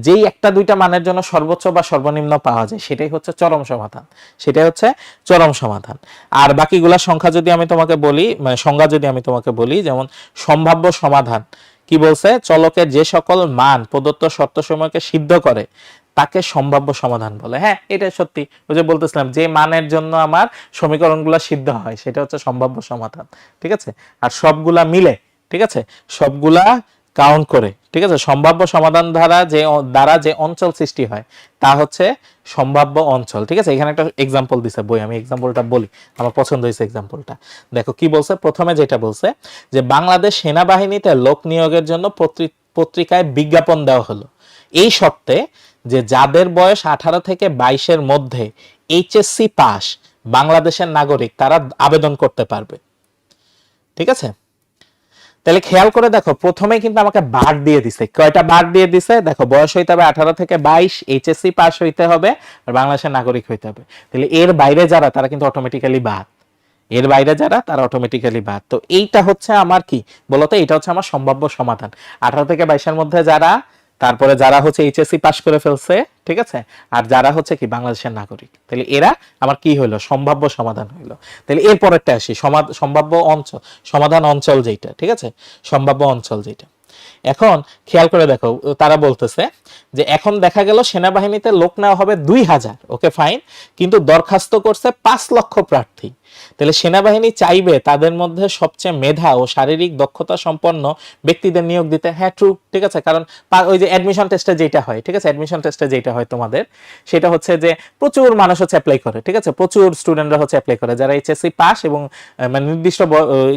যেই একটা দুইটা মানের জন্য সর্বোচ্চ বা সর্বনিম্ন পাওয়া যায় সেটাই হচ্ছে চরম সমাধান, সেটাই হচ্ছে চরম সমাধান। আর বাকিগুলা সংখ্যা যদি আমি তোমাকে বলি, মানে সংজ্ঞা যদি আমি তোমাকে বলি, যেমন সম্ভাব্য সমাধান কি বলছে, চলকের যে সকল মান প্রদত্ত শর্ত সমূহকে সিদ্ধ করে তাকে সম্ভাব্য সমাধান বলে। হ্যাঁ এটা সত্যি, ওই যে বলতেছিলাম যে মানের জন্য আমার সমীকরণগুলো সিদ্ধ হয় সেটা হচ্ছে সম্ভাব্য সমাধান, ঠিক আছে। আর সবগুলা মিলে, ঠিক আছে সবগুলা কাউন্ট করে, ঠিক আছে সম্ভাব্য সমাধান দ্বারা যে অঞ্চল সৃষ্টি হয় তা হচ্ছে সম্ভাব্য অঞ্চল, ঠিক আছে। এখানে একটা এক্সাম্পল দিছে বই, আমি এক্সাম্পলটা বলি, আমার পছন্দ হয়েছে এক্সাম্পলটা। দেখো কি বলছে, প্রথমে যেটা বলছে যে বাংলাদেশ সেনাবাহিনীতে লোক নিয়োগের জন্য পত্রিকায় বিজ্ঞাপন দেওয়া হলো এই শর্তে যে যাদের বয়স 18 থেকে 22-এর মধ্যে এইচএসসি পাস বাংলাদেশের নাগরিক তারা আবেদন করতে পারবে, ঠিক আছে। তাহলে খেয়াল করে দেখো প্রথমেই কিন্তু আমাকে বার দিয়ে দিছে, কয়টা বার দিয়ে দিছে দেখো, বয়স হইতে হবে 18 থেকে 22, এইচএসসি পাস হইতে হবে আর বাংলাদেশের নাগরিক হইতে হবে। তাহলে এর বাইরে যারা তারা কিন্তু অটোমেটিক্যালি বাদ, এর বাইরে যারা তারা অটোমেটিক্যালি বাদ। তো এইটা হচ্ছে আমার কি বলতো, এটা হচ্ছে আমার সম্ভাব্য সমাধান। 18 থেকে 22-এর মধ্যে যারা, তারপরে যারা হচ্ছে এইচএসসি পাস করে ফেলছে, ঠিক আছে, আর যারা হচ্ছে কি বাংলাদেশের নাগরিক, তাহলে এরা আমার কি হইলো সম্ভাব্য সমাধান হইলো। তাহলে এর পরেরটা আসি, সম্ভাব্য অঞ্চল, সমাধান অঞ্চল যেটা, ঠিক আছে সম্ভাব্য অঞ্চল যেটা। এখন খেয়াল করে দেখো তারা বলতেছে যে এখন দেখা গেল সেনাবাহিনীতে লোক নেওয়া হবে 2000, ওকে ফাইন, কিন্তু দরখাস্ত করছে 5 লক্ষ প্রার্থী। তাহলে সেনাবাহিনী চাইবে তাদের মধ্যে সবচেয়ে মেধা ও শারীরিক দক্ষতা সম্পন্ন ব্যক্তিদের নিয়োগ দিতে। হ্যাঁ ট্রু, ঠিক আছে, কারণ ওই যে অ্যাডমিশন টেস্টে যেটা হয়, ঠিক আছে অ্যাডমিশন টেস্টে যেটা হয় তোমাদের, সেটা হচ্ছে যে প্রচুর মানুষ হচ্ছে অ্যাপ্লাই করে, ঠিক আছে প্রচুর স্টুডেন্টরা হচ্ছে অ্যাপ্লাই করে যারা এইচএসসি পাস এবং মানে নির্দিষ্ট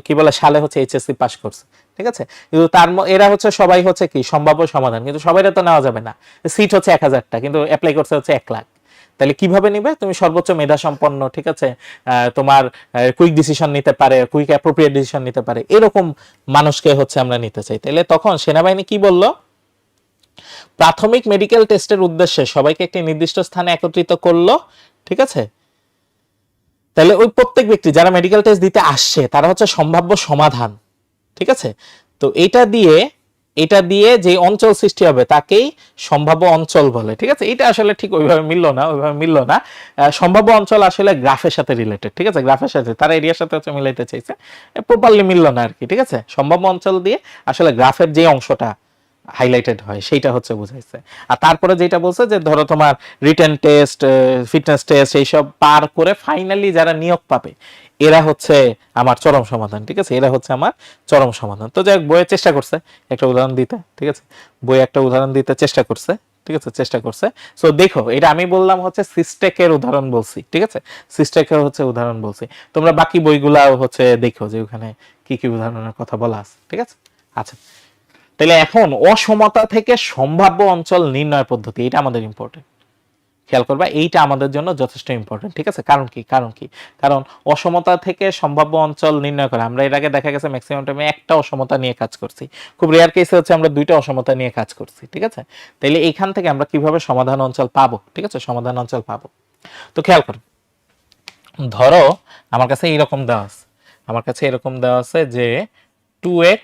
কি বলে সালে হচ্ছে এইচএসসি পাস করছে, ঠিক আছে। কিন্তু এরা হচ্ছে সবাই হচ্ছে কি সম্ভাব্য সমাধান, কিন্তু সবাইরা তো নেওয়া যাবে না, সিট হচ্ছে 1000টা কিন্তু অ্যাপ্লাই করছে হচ্ছে 1 লাখ। তাহলে কিভাবে নিবে, তুমি সর্বোচ্চ মেধা সম্পন্ন, ঠিক আছে তোমার কুইক ডিসিশন নিতে পারে, কুইক অ্যাপ্রোপ্রিয়েট ডিসিশন নিতে পারে, এরকম মানুষকে হচ্ছে আমরা নিতে চাই। তাহলে তখন সেনাবাহিনী কি বলল, প্রাথমিক মেডিকেল টেস্টের উদ্দেশ্যে সবাইকে একটি নির্দিষ্ট স্থানে একত্রিত করলো, ঠিক আছে। তাহলে ওই প্রত্যেক ব্যক্তি যারা মেডিকেল টেস্ট দিতে আসছে তারা হচ্ছে সম্ভাব্য সমাধান, ঠিক আছে। তো এটা দিয়ে যে অঞ্চল সৃষ্টি হবে তাকেই সম্ভাব্য অঞ্চল বলে, ঠিক আছে। এটা আসলে ঠিক ওইভাবে মিলল না, সম্ভাব্য অঞ্চল আসলে গ্রাফের সাথে রিলেটেড, ঠিক আছে গ্রাফের সাথে তারা এরিয়ার সাথে হচ্ছে মিলাইতে চাইছে, প্রপারলি মিলল না আর কি, ঠিক আছে। সম্ভাব্য অঞ্চল দিয়ে আসলে গ্রাফের যে অংশটা হাইলাইটেড হয়, সেইটা হচ্ছে বুঝাইছে। আর তারপরে যেটা বলছে যে ধরো তোমার রিটেন টেস্ট, ফিটনেস টেস্ট এইসব পার করে ফাইনালি যারা নিয়োগ পাবে এরা হচ্ছে আমার চরম সমাধান, ঠিক আছে, এরা হচ্ছে আমার চরম সমাধান। তো যাই হোক, বইয়ে চেষ্টা করছে একটা উদাহরণ দিতে, ঠিক আছে, বই একটা উদাহরণ দিতে চেষ্টা করছে, ঠিক আছে, চেষ্টা করছে। সো দেখো, এটা আমি বললাম হচ্ছে সিস্টেকের উদাহরণ বলছি, ঠিক আছে, সিস্টেকের হচ্ছে উদাহরণ বলছি। তোমরা বাকি বইগুলাও হচ্ছে দেখো যে ওখানে কি কি উদাহরণের কথা বলা আছে, ঠিক আছে। আচ্ছা, তাহলে এখন অসমতা থেকে সম্ভাব্য অঞ্চল নির্ণয় পদ্ধতি, এটা আমাদের ইম্পর্টেন্ট, খেয়াল করবা, এইটা আমাদের জন্য যথেষ্ট ইম্পর্টেন্ট, ঠিক আছে। কারণ কি, কারণ অসমতা থেকে সম্ভাব্য অঞ্চল নির্ণয় করা, আমরা এর আগে দেখা গেছে ম্যাক্সিমাম টাইমে একটা অসমতা নিয়ে কাজ করছি, খুব রেয়ার কেসে হচ্ছে আমরা দুইটা অসমতা নিয়ে কাজ করছি, ঠিক আছে। তাইলে এইখান থেকে আমরা কিভাবে সমাধান অঞ্চল পাবো, ঠিক আছে, সমাধান অঞ্চল পাবো। তো খেয়াল করো, ধরো আমার কাছে এইরকম দেওয়া আছে, আমার কাছে এরকম দেওয়া আছে যে 2x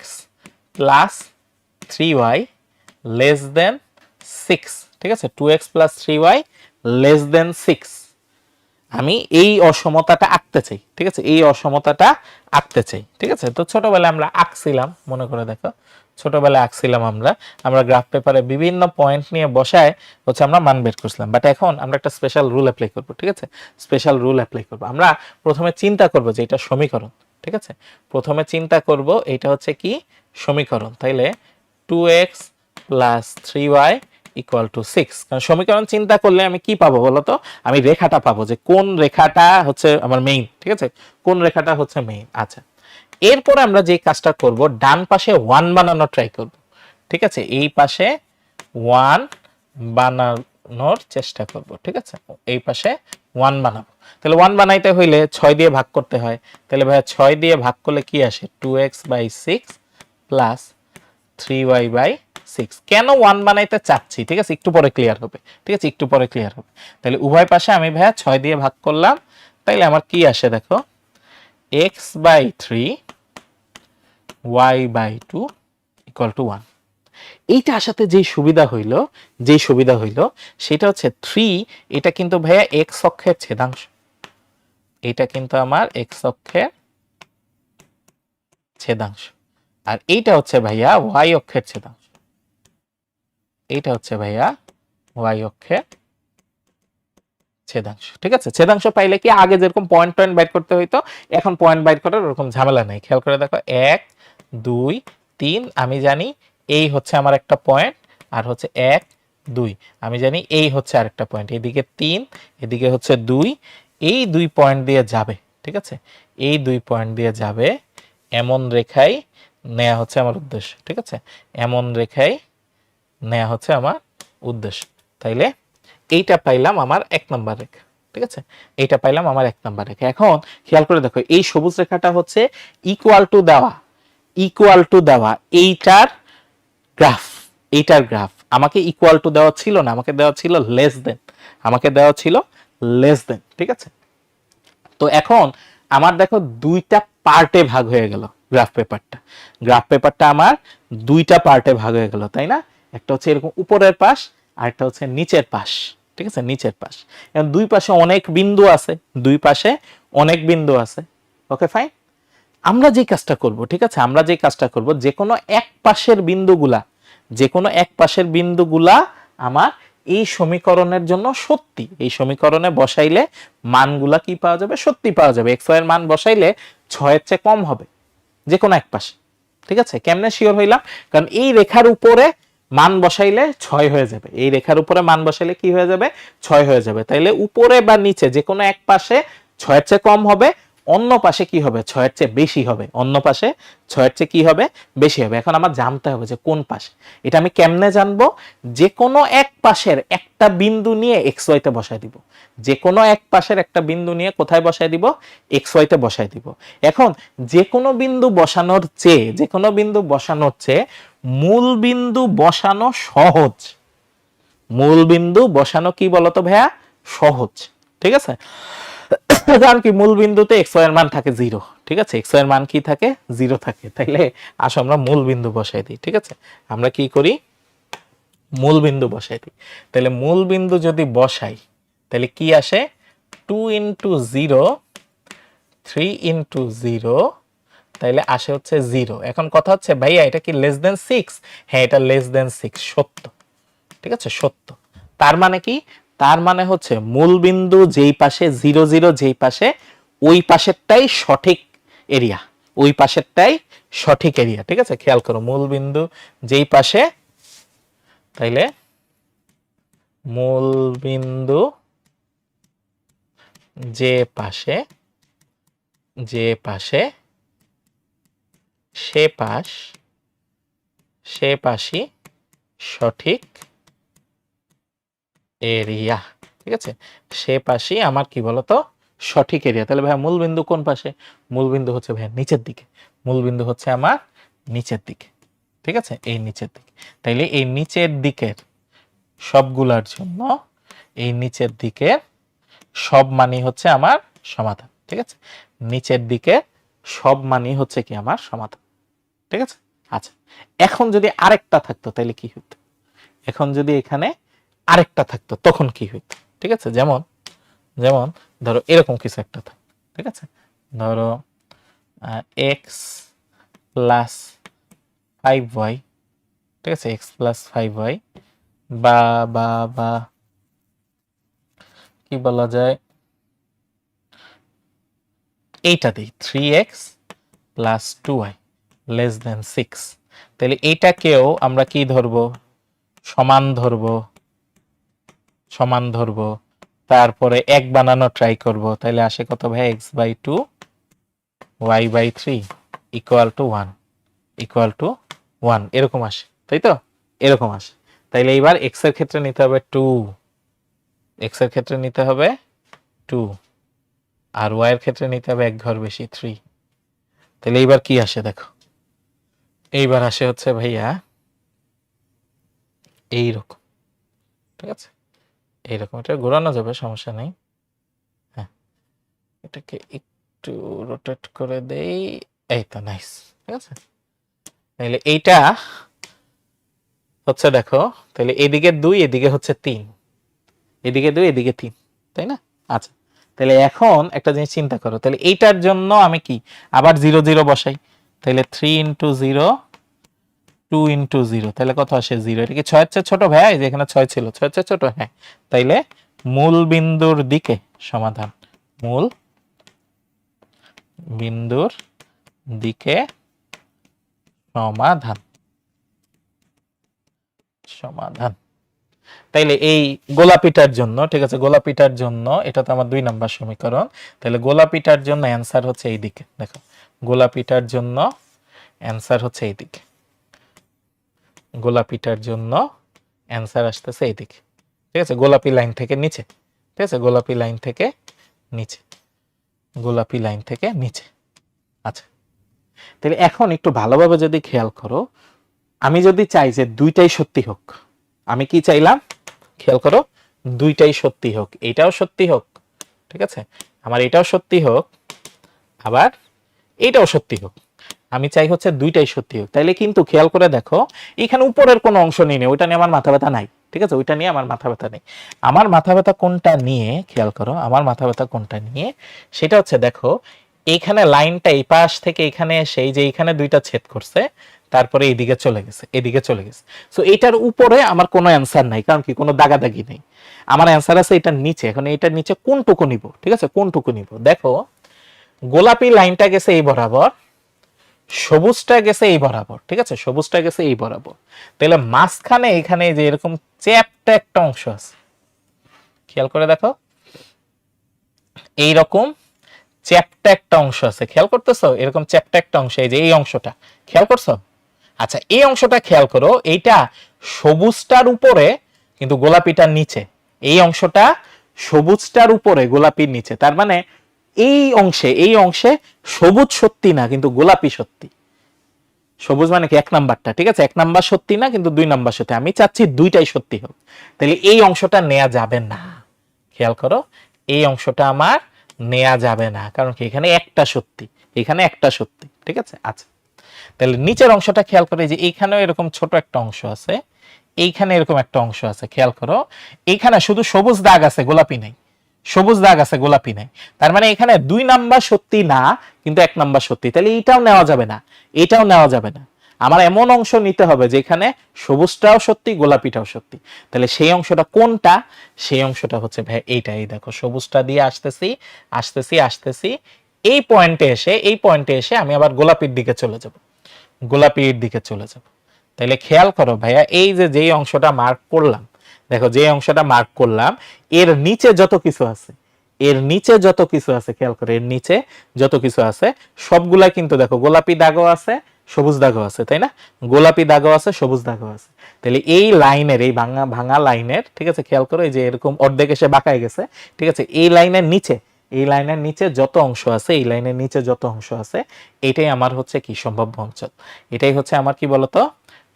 plus 3y less than 6, ঠিক আছে, 2x plus 3y less than 6। আমি এই অসমতাটা আঁকতে চাই, ঠিক আছে, এই অসমতাটা আঁকতে চাই, ঠিক আছে। তো ছোটবেলায় আমরা আঁকছিলাম, মনে করে দেখো, ছোটবেলায় আঁকছিলাম আমরা গ্রাফ পেপারে বিভিন্ন পয়েন্ট নিয়ে বসায় হচ্ছে আমরা মান বের করছিলাম। বাট এখন আমরা একটা স্পেশাল রুল অ্যাপ্লাই করব, ঠিক আছে, স্পেশাল রুল অ্যাপ্লাই করব। আমরা প্রথমে চিন্তা করব যে এটা সমীকরণ, ঠিক আছে, প্রথমে চিন্তা করব এটা হচ্ছে কি সমীকরণ। তাইলে 2x plus 3y equal to 6, কারণ সমীকরণ চিন্তা করলে আমি কি পাবো বলতো, আমি রেখাটা পাবো যে কোন রেখাটা হচ্ছে আমার মেইন, ঠিক আছে, কোন রেখাটা হচ্ছে মেইন। আচ্ছা, এরপরে আমরা যে কাজটা করব, ডান পাশে 1 বানানোর ট্রাই করব, ঠিক আছে, এই পাশে 1 বানানোর চেষ্টা করব, ঠিক আছে, এই পাশে 1 বানাবো। তাহলে 1 বানাইতে হইলে 6 দিয়ে ভাগ করতে হয়, তাহলে ভাইয়া 6 দিয়ে ভাগ করলে কি আসে, 2x/6 প্লাস 3y/6। কেন 1 বানাইতে চাচ্ছি, ঠিক আছে, একটু পরে ক্লিয়ার হবে, ঠিক আছে, একটু পরে ক্লিয়ার হবে। তাহলে উভয় পাশে আমি ভাইয়া 6 দিয়ে ভাগ করলাম, তাইলে আমার কি আসে দেখো, x/3 y/2 ইকুয়াল টু 1। এইটা আসাতে যেই সুবিধা হইল সেটা হচ্ছে 3, এটা কিন্তু ভাইয়া x অক্ষের ছেদাংশ, এটা কিন্তু আমার x অক্ষের ছেদাংশ, আর এইটা হচ্ছে ভাইয়া y অক্ষের ছেদাংশ, এইটা হচ্ছে ভাইয়া y অক্ষের ছেদাংশ, ঠিক আছে। ছেদাংশ পাইলে কি আগে যেরকম পয়েন্ট বাইর করতে হইতো, এখন পয়েন্ট বাইর করার ওরকম ঝামেলা নেই। খেয়াল করে দেখো, 1 2 3 আমি জানি এই হচ্ছে আমার একটা পয়েন্ট, আর হচ্ছে 1 2 আমি জানি এই হচ্ছে আরেকটা পয়েন্ট, এদিকে 3 এদিকে হচ্ছে 2, এই 2 পয়েন্ট দিয়ে যাবে, ঠিক আছে, এই 2 পয়েন্ট দিয়ে যাবে, এমন রেখাই নেওয়া হচ্ছে আমার উদ্দেশ্য, ঠিক আছে, এমন রেখাই নেওয়া হচ্ছে আমার উদ্দেশ্য। তাইলে এইটা পাইলাম আমার 1 নাম্বার রেখা, ঠিক আছে, এইটা পাইলাম আমার 1 নাম্বার রেখা। এখন খেয়াল করে দেখো, এই সবুজ রেখাটা হচ্ছে ইকুয়াল টু দেওয়া এইটার গ্রাফ, এইটার গ্রাফ আমাকে ইকুয়াল টু দেওয়া ছিল না, আমাকে দেওয়া ছিল লেস দেন, ঠিক আছে। তো এখন আমার দেখো দুইটা পার্টে ভাগ হয়ে গেল গ্রাফ পেপারটা আমার দুইটা পার্টে ভাগ হয়ে গেল, তাই না, একটা হচ্ছে এরকম উপরের পাশ আর একটা হচ্ছে নিচের পাশ, ঠিক আছে, নিচের পাশ। এখন দুই পাশে অনেক বিন্দু আছে, ওকে ফাইন। আমরা যে কাজটা করব, ঠিক আছে, যে কোনো এক পাশের বিন্দুগুলা আমার এই সমীকরণের জন্য সত্যি, এই সমীকরণে বসাইলে মানগুলা কি পাওয়া যাবে, সত্যি পাওয়া যাবে। x y এর মান বসাইলে 6 এর চেয়ে কম হবে যে কোনো এক পাশে, ঠিক আছে। কেমনে শিওর হইলাম, কারণ এই রেখার উপরে মান বসাইলে 6 হয়ে যাবে, এই রেখার উপরে মান বসাইলে কি হয়ে যাবে, 6 হয়ে যাবে। তাইলে উপরে বা নিচে যে কোনো এক পাশে 6 এর চেয়ে কম হবে, অন্য পাশে কি হবে, 6 এর চেয়ে বেশি হবে, অন্য পাশে 6 এর চেয়ে কি হবে, বেশি হবে। এখন আমার জানতে হবে যে কোন পাশে, এটা আমি কেমনে জানবো, যে কোনো এক পাশের একটা বিন্দু নিয়ে xy তে বসায় দিব, যে কোনো এক পাশের একটা বিন্দু নিয়ে কোথায় বসায় দিব, xy তে বসায় দিব। এখন যে কোনো বিন্দু বসানোর চেয়ে মূল বিন্দু বসানো সহজ, মূল বিন্দু বসানো কি বলতো ভাইয়া, সহজ, ঠিক আছে। কারণ কি মূল বিন্দুতে xy এর মান থাকে 0, ঠিক আছে, xy এর মান কি থাকে, 0 থাকে। তাইলে আসো আমরা মূল বিন্দু বসাই দিই, ঠিক আছে, আমরা কি করি, মূল বিন্দু বসাই দিই। তাহলে মূল বিন্দু যদি বসাই তাহলে কি আসে, 2 × 0 3 × 0 তাইলে আসে হচ্ছে 0। এখন কথা হচ্ছে ভাইয়া এটা কি লেস দেন 6? হ্যাঁ, এটা লেস দেন 6, সত্য। ঠিক আছে, সত্য। তার মানে কি? তার মানে হচ্ছে মূল বিন্দু যেই পাশে 0 0 যেই পাশে, ওই পাশেরটাই সঠিক এরিয়া, ওই পাশেরটাই সঠিক এরিয়া। ঠিক আছে, খেয়াল করো, মূল বিন্দু যেই পাশে, তাইলে মূল বিন্দু যে পাশে, যে পাশে, সে পাশ, সে পাশই সঠিক এরিয়া। ঠিক আছে, সে পাশই আমার কি বলতো সঠিক এরিয়া। তাহলে ভাই মূল বিন্দু কোন পাশে? মূল বিন্দু হচ্ছে ভাই নিচের দিকে, মূল বিন্দু হচ্ছে আমার নিচের দিকে। ঠিক আছে, এই নিচের দিকে। তাইলে এই নিচের দিকের সবগুলার জন্য এই নিচের দিকের সব মানই হচ্ছে আমার সমাধান। ঠিক আছে, নিচের দিকে সব মানই হচ্ছে কি আমার সমাধান। ঠিক আছে, আচ্ছা, এখন যদি আরেকটা থাকতো তাহলে কি হতো? এখন যদি এখানে আরেকটা থাকতো তখন কি হইতো? ঠিক আছে, যেমন যেমন ধরো এরকম কিছু একটা থাকতো। ঠিক আছে, ধরো এক্স প্লাস 5y, ঠিক আছে, এক্স প্লাস 5y, বা বা বা কি বলা যায়, এইটা দিই 3x plus 2y less than 6। তাহলে এইটাকেও আমরা কি ধরবো? সমান ধরবো, সমান ধরবো। তারপরে এক বানানো ট্রাই করব। তাহলে আসে কত ভাই? x/2 y/3 equal to 1, equal to 1, এরকম আসে, তাই তো? এরকম আসে। তাইলে এইবার x এর ক্ষেত্রে নিতে হবে 2, x এর ক্ষেত্রে নিতে হবে 2, আর y এর ক্ষেত্রে নিতে হবে এক ঘর বেশি 3। তাহলে এইবার কি আসে দেখো, এইবার আসে হচ্ছে ভাইয়া এইরকম। ঠিক আছে, এইরকম। এটা ঘোরানো যাবে, সমস্যা নেই। হ্যাঁ, এটাকে একটু রোটেট করে দেই, এই তো, নাইস। ঠিক আছে, তাহলে এইটা হচ্ছে দেখো, তাহলে এদিকে 2, এদিকে হচ্ছে 3, এদিকে 2 এদিকে 3, তাই না? আচ্ছা, তাহলে এখন একটা জিনিস চিন্তা করো, তাহলে এইটার জন্য আমি কি আবার 0 0 বসাই। তাহলে 3 × 0 2 × 0, তাহলে কত আসে? 0। এটা কি 6 এর চেয়ে ছোট ভাই? যে এখানে 6 ছিল, 6 এর চেয়ে ছোট? হ্যাঁ। তাইলে মূল বিন্দুর দিকে সমাধান, মূল বিন্দুর দিকে সমাধান, সমাধান। তাইলে এই গোলাপিটার জন্য, ঠিক আছে, গোলাপিটার জন্য এটা তো আমার 2 নাম্বার সমীকরণ। তাহলে গোলাপিটার জন্য অ্যান্সার হচ্ছে এই দিকে। দেখো, গোলাপিটার জন্য অ্যান্সার হচ্ছে এই দিকে, গোলাপিটার জন্য অ্যান্সার আসতেছে এই দিকে। ঠিক আছে, গোলাপি লাইন থেকে নিচে। ঠিক আছে, গোলাপি লাইন থেকে নিচে, গোলাপি লাইন থেকে নিচে। আচ্ছা, তাহলে এখন একটু ভালোভাবে যদি খেয়াল করো, আমি যদি চাই যে দুইটাই সত্যি হোক, আমি কি চাইলাম? খেয়াল করো, দুইটাই সত্যি হোক, এটাও সত্যি হোক। ঠিক আছে, আমার এটাও সত্যি হোক, আবার এটাও সত্যি হোক। আমি চাই হচ্ছে দুইটাই সত্যি হোক। তাইলে কিন্তু খেয়াল করে দেখো, এখানে উপরের কোনো অংশ নেই, ওইটা নিয়ে আমার মাথা ব্যথা নাই। ঠিক আছে, ওইটা নিয়ে আমার মাথা ব্যথা নেই। আমার মাথা ব্যথা কোনটা নিয়ে? খেয়াল করো, আমার মাথা ব্যথা কোনটা নিয়ে? সেটা হচ্ছে দেখো, এইখানে লাইনটা এই পাশ থেকে এখানে এসে, এই যে এখানে দুইটা ছেদ করছে, তারপরে এইদিকে চলে গেছে, এদিকে চলে গেছে। সো এইটার উপরে আমার কোনো অ্যান্সার নাই, কারণ কি কোনো দাগাদাগি নেই। আমার অ্যান্সার আছে এটার নিচে। এখন এইটার নিচে কোনটুকু নিব? ঠিক আছে, কোনটুকু নিব? দেখো, গোলাপি লাইনটা গেছে এই বরাবর, সবুজটা গেছে এই বরাবর। ঠিক আছে, সবুজটা গেছে এই বরাবর। তাহলে মাঝখানে এখানে যে এরকম চ্যাপ্টা একটা অংশ আছে, খেয়াল করে দেখো, এইরকম চ্যাপ্টা একটা অংশ আছে, খেয়াল করতেছো? এরকম চ্যাপ্টা একটা অংশ, এই যে এই অংশটা, খেয়াল করছো? আচ্ছা, এই অংশটা খেয়াল করো, এইটা সবুজটার উপরে কিন্তু গোলাপিটার নিচে। এই অংশটা সবুজটার উপরে, গোলাপির নিচে। তার মানে এই অংশে, এই অংশে সবুজ সত্যি না, কিন্তু গোলাপি সত্যি। সবুজ মানে কি? 1 নাম্বারটা। ঠিক আছে, 1 নাম্বার সত্যি না, কিন্তু 2 নাম্বার সত্যি। আমি চাচ্ছি দুইটাই সত্যি হোক। তাহলে এই অংশটা নেওয়া যাবে না। খেয়াল করো, এই অংশটা আমার নেওয়া যাবে না, কারণ কি এখানে একটা সত্যি, এখানে একটা সত্যি। ঠিক আছে, আচ্ছা, তাহলে নিচের অংশটা খেয়াল করে, যে এইখানেও এরকম ছোট একটা অংশ আছে, এইখানে এরকম একটা অংশ আছে। খেয়াল করো, এইখানে শুধু সবুজ দাগ আছে, গোলাপি নেই। সবুজ দাগ আছে, গোলাপি নাই। তার মানে এখানে 2 নাম্বার সত্যি না, কিন্তু 1 নাম্বার সত্যি। তাহলে এটাও নেওয়া যাবে না, এটাও নেওয়া যাবে না। আমার এমন অংশ নিতে হবে যেখানে সবুজটাও সত্যি, গোলাপিটাও সত্যি। তাহলে সেই অংশটা কোনটা? সেই অংশটা হচ্ছে ভাই এইটাই। দেখো সবুজটা দিয়ে আসতেছি আসতেছি আসতেছি, এই পয়েন্টে এসে আমি আবার গোলাপির দিকে চলে যাব, গোলাপির দিকে চলে যাব। তাহলে খেয়াল করো ভাইয়া, এই যে যেই অংশটা মার্ক করলাম, দেখো যে অংশটা মার্ক করলাম এর নিচে যত কিছু আছে, এর নিচে যত কিছু আছে, খেয়াল করো এর নিচে যত কিছু আছে সবগুলা কিন্তু দেখো গোলাপি দাগও আছে, সবুজ দাগও আছে, তাই না? গোলাপি দাগও আছে, সবুজ দাগও আছে। তাহলে এই লাইনের, এই ভাঙা ভাঙা লাইনের, ঠিক আছে, খেয়াল করো এই যে এরকম অর্ধেক এসে বাঁকায় গেছে, ঠিক আছে, এই লাইনের নিচে, এই লাইনের নিচে যত অংশ আছে, এই লাইনের নিচে যত অংশ আছে, এটাই আমার হচ্ছে কি সম্ভাব্য অঞ্চল। এটাই হচ্ছে আমার কি বলতো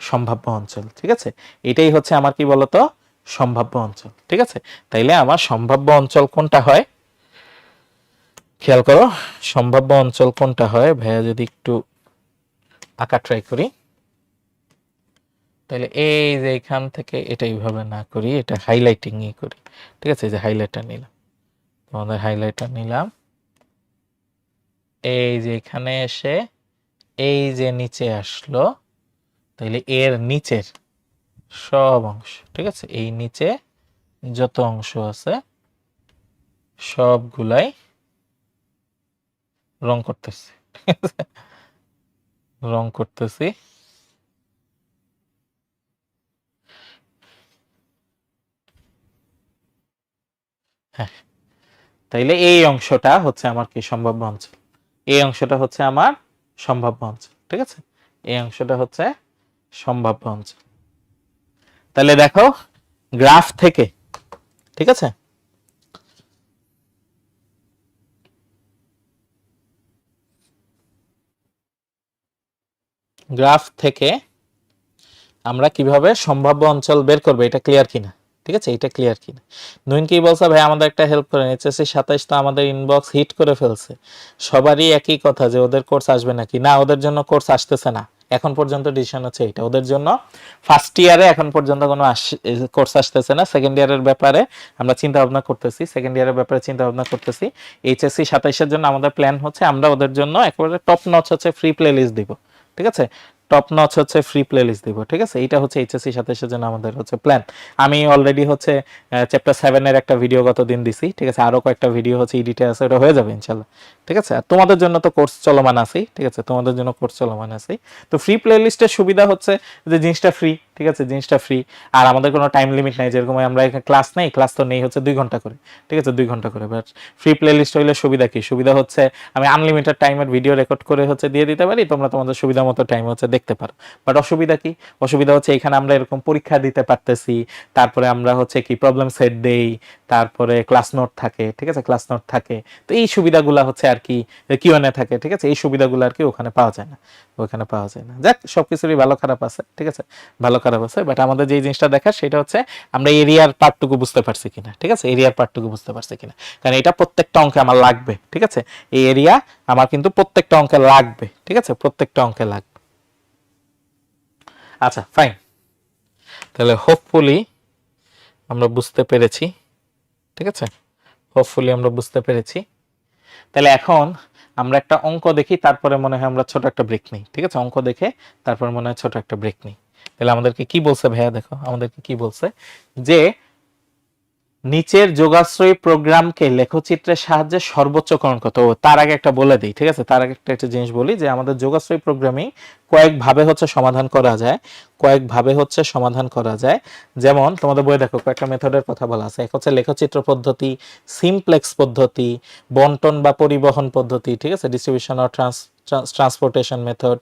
সম্ভাব্য অঞ্চল, ঠিক আছে। এটাই হচ্ছে আমার কি বলতো সম্ভাব্য অঞ্চল, ঠিক আছে। তাইলে আমার সম্ভাব্য অঞ্চল কোনটা হয়, খেয়াল করো সম্ভাব্য অঞ্চল কোনটা হয় ভাইয়া, যদি একটু আঁকা ট্রাই করি, তাহলে এই যে এখান থেকে এটা এইভাবে না করি, এটা হাইলাইটিং করি, ঠিক আছে। এই যে হাইলাইটার নিলাম, তোমাদের হাইলাইটার নিলাম, এই যে এখানে এসে এই যে নিচে আসলো, তাহলে এর নিচের সব অংশ, ঠিক আছে, এই নিচে যত অংশ আছে সবগুলাই রং করতেছি, রং করতেছি। হ্যাঁ, তাইলে এই অংশটা হচ্ছে আমার কি সম্ভাব্য অঞ্চল, এই অংশটা হচ্ছে আমার সম্ভাব্য অঞ্চল, ঠিক আছে। এই অংশটা হচ্ছে সম্ভাব্য অঞ্চল। তাহলে দেখো গ্রাফ থেকে, ঠিক আছে, গ্রাফ থেকে আমরা কিভাবে সম্ভাব্য অঞ্চল বের করবো, এটা ক্লিয়ার কিনা, ঠিক আছে, এটা ক্লিয়ার কিনা। নুইন কি বলছে ভাই আমাদের একটা হেল্প করেন, এইচএসসি 27 তো আমাদের ইনবক্স হিট করে ফেলছে, সবারই একই কথা যে ওদের কোর্স আসবে নাকি না, ওদের জন্য কোর্স আসতেছে না এখন পর্যন্ত, ডিসিশন হচ্ছে এটা ওদের জন্য। ফার্স্ট ইয়ারে এখন পর্যন্ত কোনো কোর্স আসতেছে না, সেকেন্ড ইয়ারের ব্যাপারে আমরা চিন্তা ভাবনা করতেছি, সেকেন্ড ইয়ারের ব্যাপারে চিন্তা ভাবনা করতেছি। এইচএসসি 27-এর জন্য আমাদের প্ল্যান হচ্ছে আমরা ওদের জন্য একেবারে টপ নচ হচ্ছে ফ্রি প্লে লিস্ট দিব, ঠিক আছে, টপ নচ হচ্ছে ফ্রি প্লে লিস্ট দিব, ঠিক আছে। এটা হচ্ছে এইচএসসি 27-এর জন্য আমাদের হচ্ছে প্ল্যান। আমি অলরেডি হচ্ছে চ্যাপ্টার 7-এর একটা ভিডিও গতদিন দিছি, ঠিক আছে, আরো কয়েকটা ভিডিও হচ্ছে এডিটে আছে, ওটা হয়ে যাবে ইনশাআল্লাহ, ঠিক আছে। আর তোমাদের জন্য তো কোর্স চলমান আছেই, ঠিক আছে, তোমাদের জন্য কোর্স চলমান আছেই। তো ফ্রি প্লে লিস্টের সুবিধা হচ্ছে যে জিনিসটা ফ্রি, ঠিক আছে, জিনিসটা ফ্রি, আর আমাদের কোনো টাইম লিমিট নাই, যেরকম আমরা এখানে ক্লাস নেই, ক্লাস তো নেই হচ্ছে 2 ঘন্টা করে, ঠিক আছে, 2 ঘন্টা করে। বাট ফ্রি প্লে লিস্ট হইলে সুবিধা কি, সুবিধা হচ্ছে আমি আনলিমিটেড টাইমের ভিডিও রেকর্ড করে হচ্ছে দিয়ে দিতে পারি, তোমরা তোমাদের সুবিধা মতো টাইম হচ্ছে দেখতে পারো। বাট অসুবিধা কি, অসুবিধা হচ্ছে এখানে আমরা এরকম পরীক্ষা দিতে পারতেছি, তারপরে আমরা হচ্ছে কি প্রবলেম সেট দেই, তারপরে ক্লাস নোট থাকে, ঠিক আছে, ক্লাস নোট থাকে। তো এই সুবিধাগুলো হচ্ছে আর কি কিউএনএ থাকে, ঠিক আছে, এই সুবিধাগুলো আর কি ওখানে পাওয়া যায় না, ওখানে পাওয়া যায় না। যাক সবকিছুরই ভালো খারাপ আছে, ঠিক আছে, ভালো খারাপ আছে। বাট আমাদের যে জিনিসটা দেখার সেটা হচ্ছে আমরা এরিয়ার পার্টটুকু বুঝতে পারছি কিনা, ঠিক আছে, এরিয়ার পার্টটুকু বুঝতে পারছি কিনা, কারণ এটা প্রত্যেকটা অঙ্কে আমার লাগবে, ঠিক আছে, এই এরিয়া আমার কিন্তু প্রত্যেকটা অঙ্কে লাগবে, ঠিক আছে, প্রত্যেকটা অঙ্কে লাগবে। আচ্ছা ফাইন, তাহলে হোপফুলি আমরা বুঝতে পেরেছি, ঠিক আছে, হোপফুলি আমরা বুঝতে পেরেছি। তাহলে এখন আমরা একটা অঙ্ক দেখি, তারপরে মনে হয় আমরা ছোট একটা ব্রেক নিই, ঠিক আছে, অঙ্ক দেখে তারপরে মনে হয় ছোট একটা ব্রেক নিই। তাহলে আমাদেরকে কি বলছে ভাইয়া, দেখো আমাদেরকে কি বলছে, যে নিচের যোগাশ্রয়ী প্রোগ্রামকে লেখচিত্রের সাহায্যে সর্বোচ্চকরণ কত। তার আগে একটা বলে দিই, ঠিক আছে, তার আগে একটা জিনিস বলি যে আমাদের যোগাশ্রয়ী প্রোগ্রামিং কয়েকভাবে হচ্ছে সমাধান করা যায়, কয়েকভাবে হচ্ছে সমাধান করা যায়। যেমন তোমাদের বইয়ে দেখো কয়েকটা মেথডের কথা বলা আছে, এক হচ্ছে লেখচিত্র পদ্ধতি, সিমপ্লেক্স পদ্ধতি, বন্টন বা পরিবহন পদ্ধতি, ঠিক আছে, ডিস্ট্রিবিউশন অর ট্রান্সপোর্টেশন মেথড,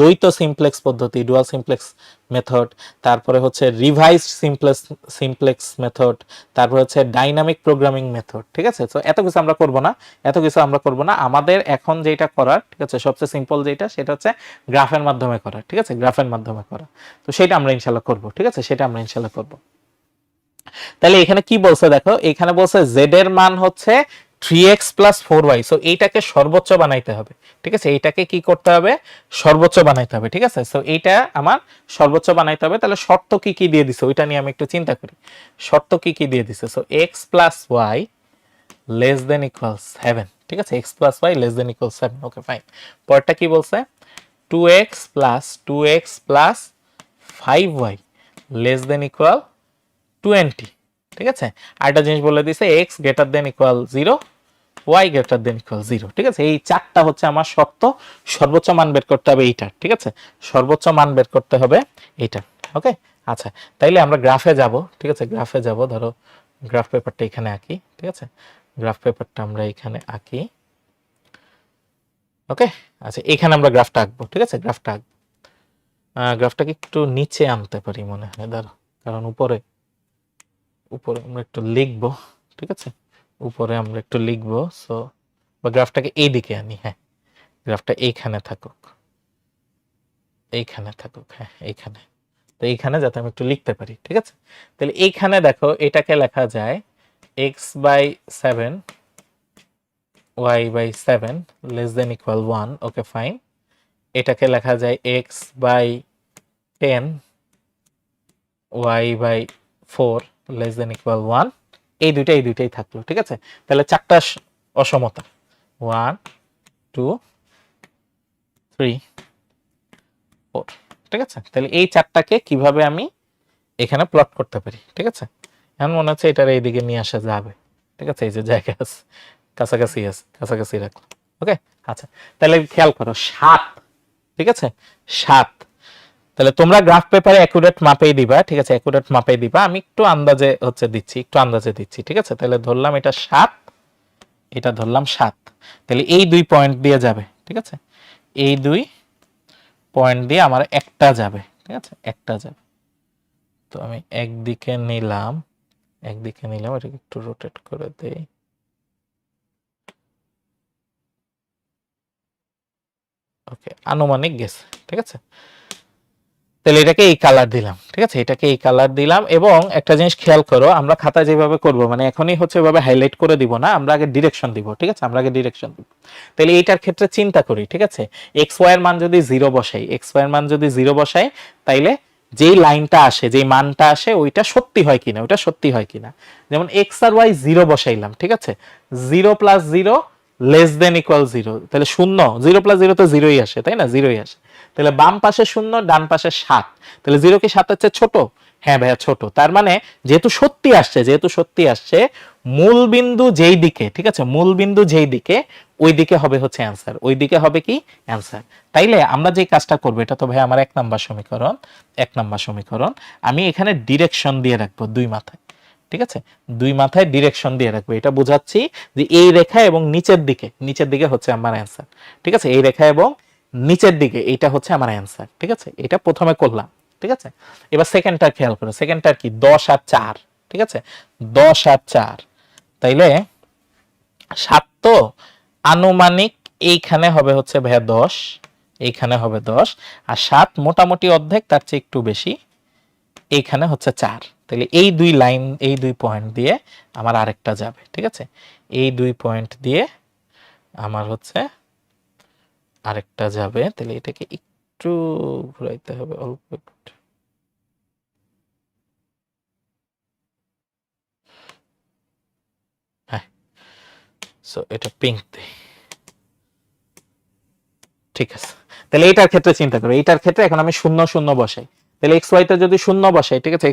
দ্বৈত সিমপ্লেক্স পদ্ধতি, ডুয়াল সিমপ্লেক্স মেথড, তারপরে হচ্ছে রিভাইজড সিমপ্লেক্স মেথড, তারপর হচ্ছে ডাইনামিক প্রোগ্রামিং মেথড, ঠিক আছে। তো এত কিছু আমরা করব না, এত কিছু আমরা করব না, আমাদের এখন যেটা করার, ঠিক আছে, সবচেয়ে সিম্পল যেটা সেটা হচ্ছে গ্রাফের মাধ্যমে করা, ঠিক আছে, গ্রাফের মাধ্যমে করা। তো সেটা আমরা ইনশাআল্লাহ করব, ঠিক আছে, সেটা আমরা ইনশাআল্লাহ করব। তাহলে এখানে কি বলছে দেখো, এখানে বলছে z এর মান হচ্ছে 3x + 4y, সো এইটাকে সর্বোচ্চ বানাইতে হবে, ঠিক আছে, এইটাকে কি করতে হবে, সর্বোচ্চ বানাইতে হবে, ঠিক আছে। সো এইটা আমার সর্বোচ্চ বানাইতে হবে। তাহলে শর্ত কি কি দিয়ে দিছে ওইটা নিয়ে আমি একটু চিন্তা করি, শর্ত কি কি দিয়ে দিছে। So x + y less than equal 7, ঠিক আছে, x plus y less than equal 7। Okay fine. পরেরটা কি বলছে, 2x plus 5y less than equal 20, ঠিক আছে। আরেকটা জিনিস বলে দিছে x greater than equal 0, y greater than equal 0, ঠিক আছে। এই চারটা হচ্ছে আমার শর্ত। সর্বোচ্চ মান বের করতে হবে এইটার, ঠিক আছে, সর্বোচ্চ মান বের করতে হবে এইটার। ওকে আচ্ছা, তাইলে আমরা গ্রাফে যাব, ঠিক আছে, গ্রাফে যাব। ধরো গ্রাফ পেপারটা এখানে আঁকি, ঠিক আছে, গ্রাফ পেপারটা আমরা এখানে আঁকি। ওকে আচ্ছা, এখানে আমরা গ্রাফটা আঁকবো, ঠিক আছে, গ্রাফটা আঁকবো। গ্রাফটাকে একটু নিচে আনতে পারি মনে হয়, ধরো, কারণ উপরে আমরা একটু লিখবো, ঠিক আছে, উপরে আমরা একটু লিখবো। সো বা গ্রাফটাকে এইদিকে আনি, হ্যাঁ, গ্রাফটা এইখানে থাকুক, এইখানে থাকুক, হ্যাঁ এইখানে। তো এইখানে যাতে আমি একটু লিখতে পারি, ঠিক আছে। তাহলে এইখানে দেখো এটাকে লেখা যায় x/7 y/7 less than equal 1। Okay fine. এটাকে লেখা যায় x/10 y/4 less than equal 1। এই দুইটাই থাকলো, ঠিক আছে। তাহলে চারটা অসমতা, 1 2 3 4, ঠিক আছে। তাহলে এই চারটাকে কিভাবে আমি এখানে প্লট করতে পারি, ঠিক আছে। এখন মনে হচ্ছে এটার এইদিকে নিয়ে আসা যাবে, ঠিক আছে, এই যে জায়গা আছে, কাছাকাছি আছে, কাছাকাছি রাখলাম। ওকে আচ্ছা, তাহলে খেয়াল করো 7, ঠিক আছে, 7। তাহলে তোমরা গ্রাফ পেপারে অ্যাকুরেট মাপেই দিবা, ঠিক আছে, অ্যাকুরেট মাপেই দিবা। আমি একটু আন্দাজে দিচ্ছি, ঠিক আছে। তাহলে ধরলাম এটা 7, এটা ধরলাম 7। তাহলে এই 2 পয়েন্ট দিয়ে যাবে, ঠিক আছে, এই 2 পয়েন্ট দিয়ে আমার একটা যাবে, ঠিক আছে, একটা যাবে। তো আমি একদিকে নিলাম, এটাকে একটু রোটেট করে দেই। ওকে, আনুমানিক গেছে, ঠিক আছে। তাহলে এটাকে এই কালার দিলাম, ঠিক আছে, এটাকে এই কালার দিলাম। এবং একটা জিনিস খেয়াল করো, আমরা খাতা যেভাবে করব, মানে এখনই হচ্ছে এভাবে হাইলাইট করে দিব না, আমরা আগে ডিরেকশন দিব, ঠিক আছে, আমরা আগে ডিরেকশন দিব। তাহলে এইটার ক্ষেত্রে চিন্তা করি, ঠিক আছে, এক্স ওয়াই এর মান যদি 0 বসাই, তাইলে যেই লাইনটা আসে, যেই মানটা আসে, ওইটা সত্যি হয় কিনা, যেমন এক্স আর ওয়াই 0 বসাইলাম, ঠিক আছে, 0 + 0 লেস দেন ইকুয়াল 0। তাহলে 0 + 0 তো 0ই আসে, তাই না, 0ই আসে। তাহলে বাম পাশে 0, ডান পাশে 7। তাহলে 0 কি 7 হচ্ছে ছোট? হ্যাঁ ভাইয়া ছোট। তার মানে যেহেতু সত্যি আসছে, মূল বিন্দু যেই দিকে, ঠিক আছে, মূল বিন্দু যেই দিকে, ওই দিকে হবে হচ্ছে অ্যান্সার, ওই দিকে হবে কি অ্যান্সার। তাইলে আমরা যে কাজটা করব, এটা তো ভাই আমার 1 নাম্বার সমীকরণ, আমি এখানে ডিরেকশন দিয়ে রাখবো 2 মাথায়, ঠিক আছে, 2 মাথায় ডিরেকশন দিয়ে রাখবো। এটা বোঝাচ্ছি যে এই রেখা এবং নিচের দিকে হচ্ছে আমার অ্যান্সার, ঠিক আছে, এই রেখা এবং নিচের দিকে এইটা হচ্ছে আমার অ্যান্সার, ঠিক আছে। এটা প্রথমে করলাম, ঠিক আছে। এবার সেকেন্ডটা খেয়াল করো, সেকেন্ডটার কি 10 আর 4, ঠিক আছে, 10 আর 4। তাইলে 7 তো আনুমানিক এইখানে হবে হচ্ছে ভাইয়া 10, এইখানে হবে 10, আর 7 মোটামুটি অর্ধেক, তার চেয়ে একটু বেশি, এইখানে হচ্ছে 4। তাহলে এই 2 লাইন, এই 2 পয়েন্ট দিয়ে আমার আরেকটা যাবে, ঠিক আছে, এই 2 পয়েন্ট দিয়ে আমার হচ্ছে আরেকটা যাবে। তাহলে এটাকে একটু ঘুরাইতে হবে, অল্প একটু। হ্যাঁ, সো এটা পিঙ্ক দিই, ঠিক আছে। তাহলে এইটার ক্ষেত্রে চিন্তা করো, এইটার ক্ষেত্রে এখন আমি 0 0 বসাই। তাহলে এক্স ওয়াই তে যদি 0 বসাই, ঠিক আছে,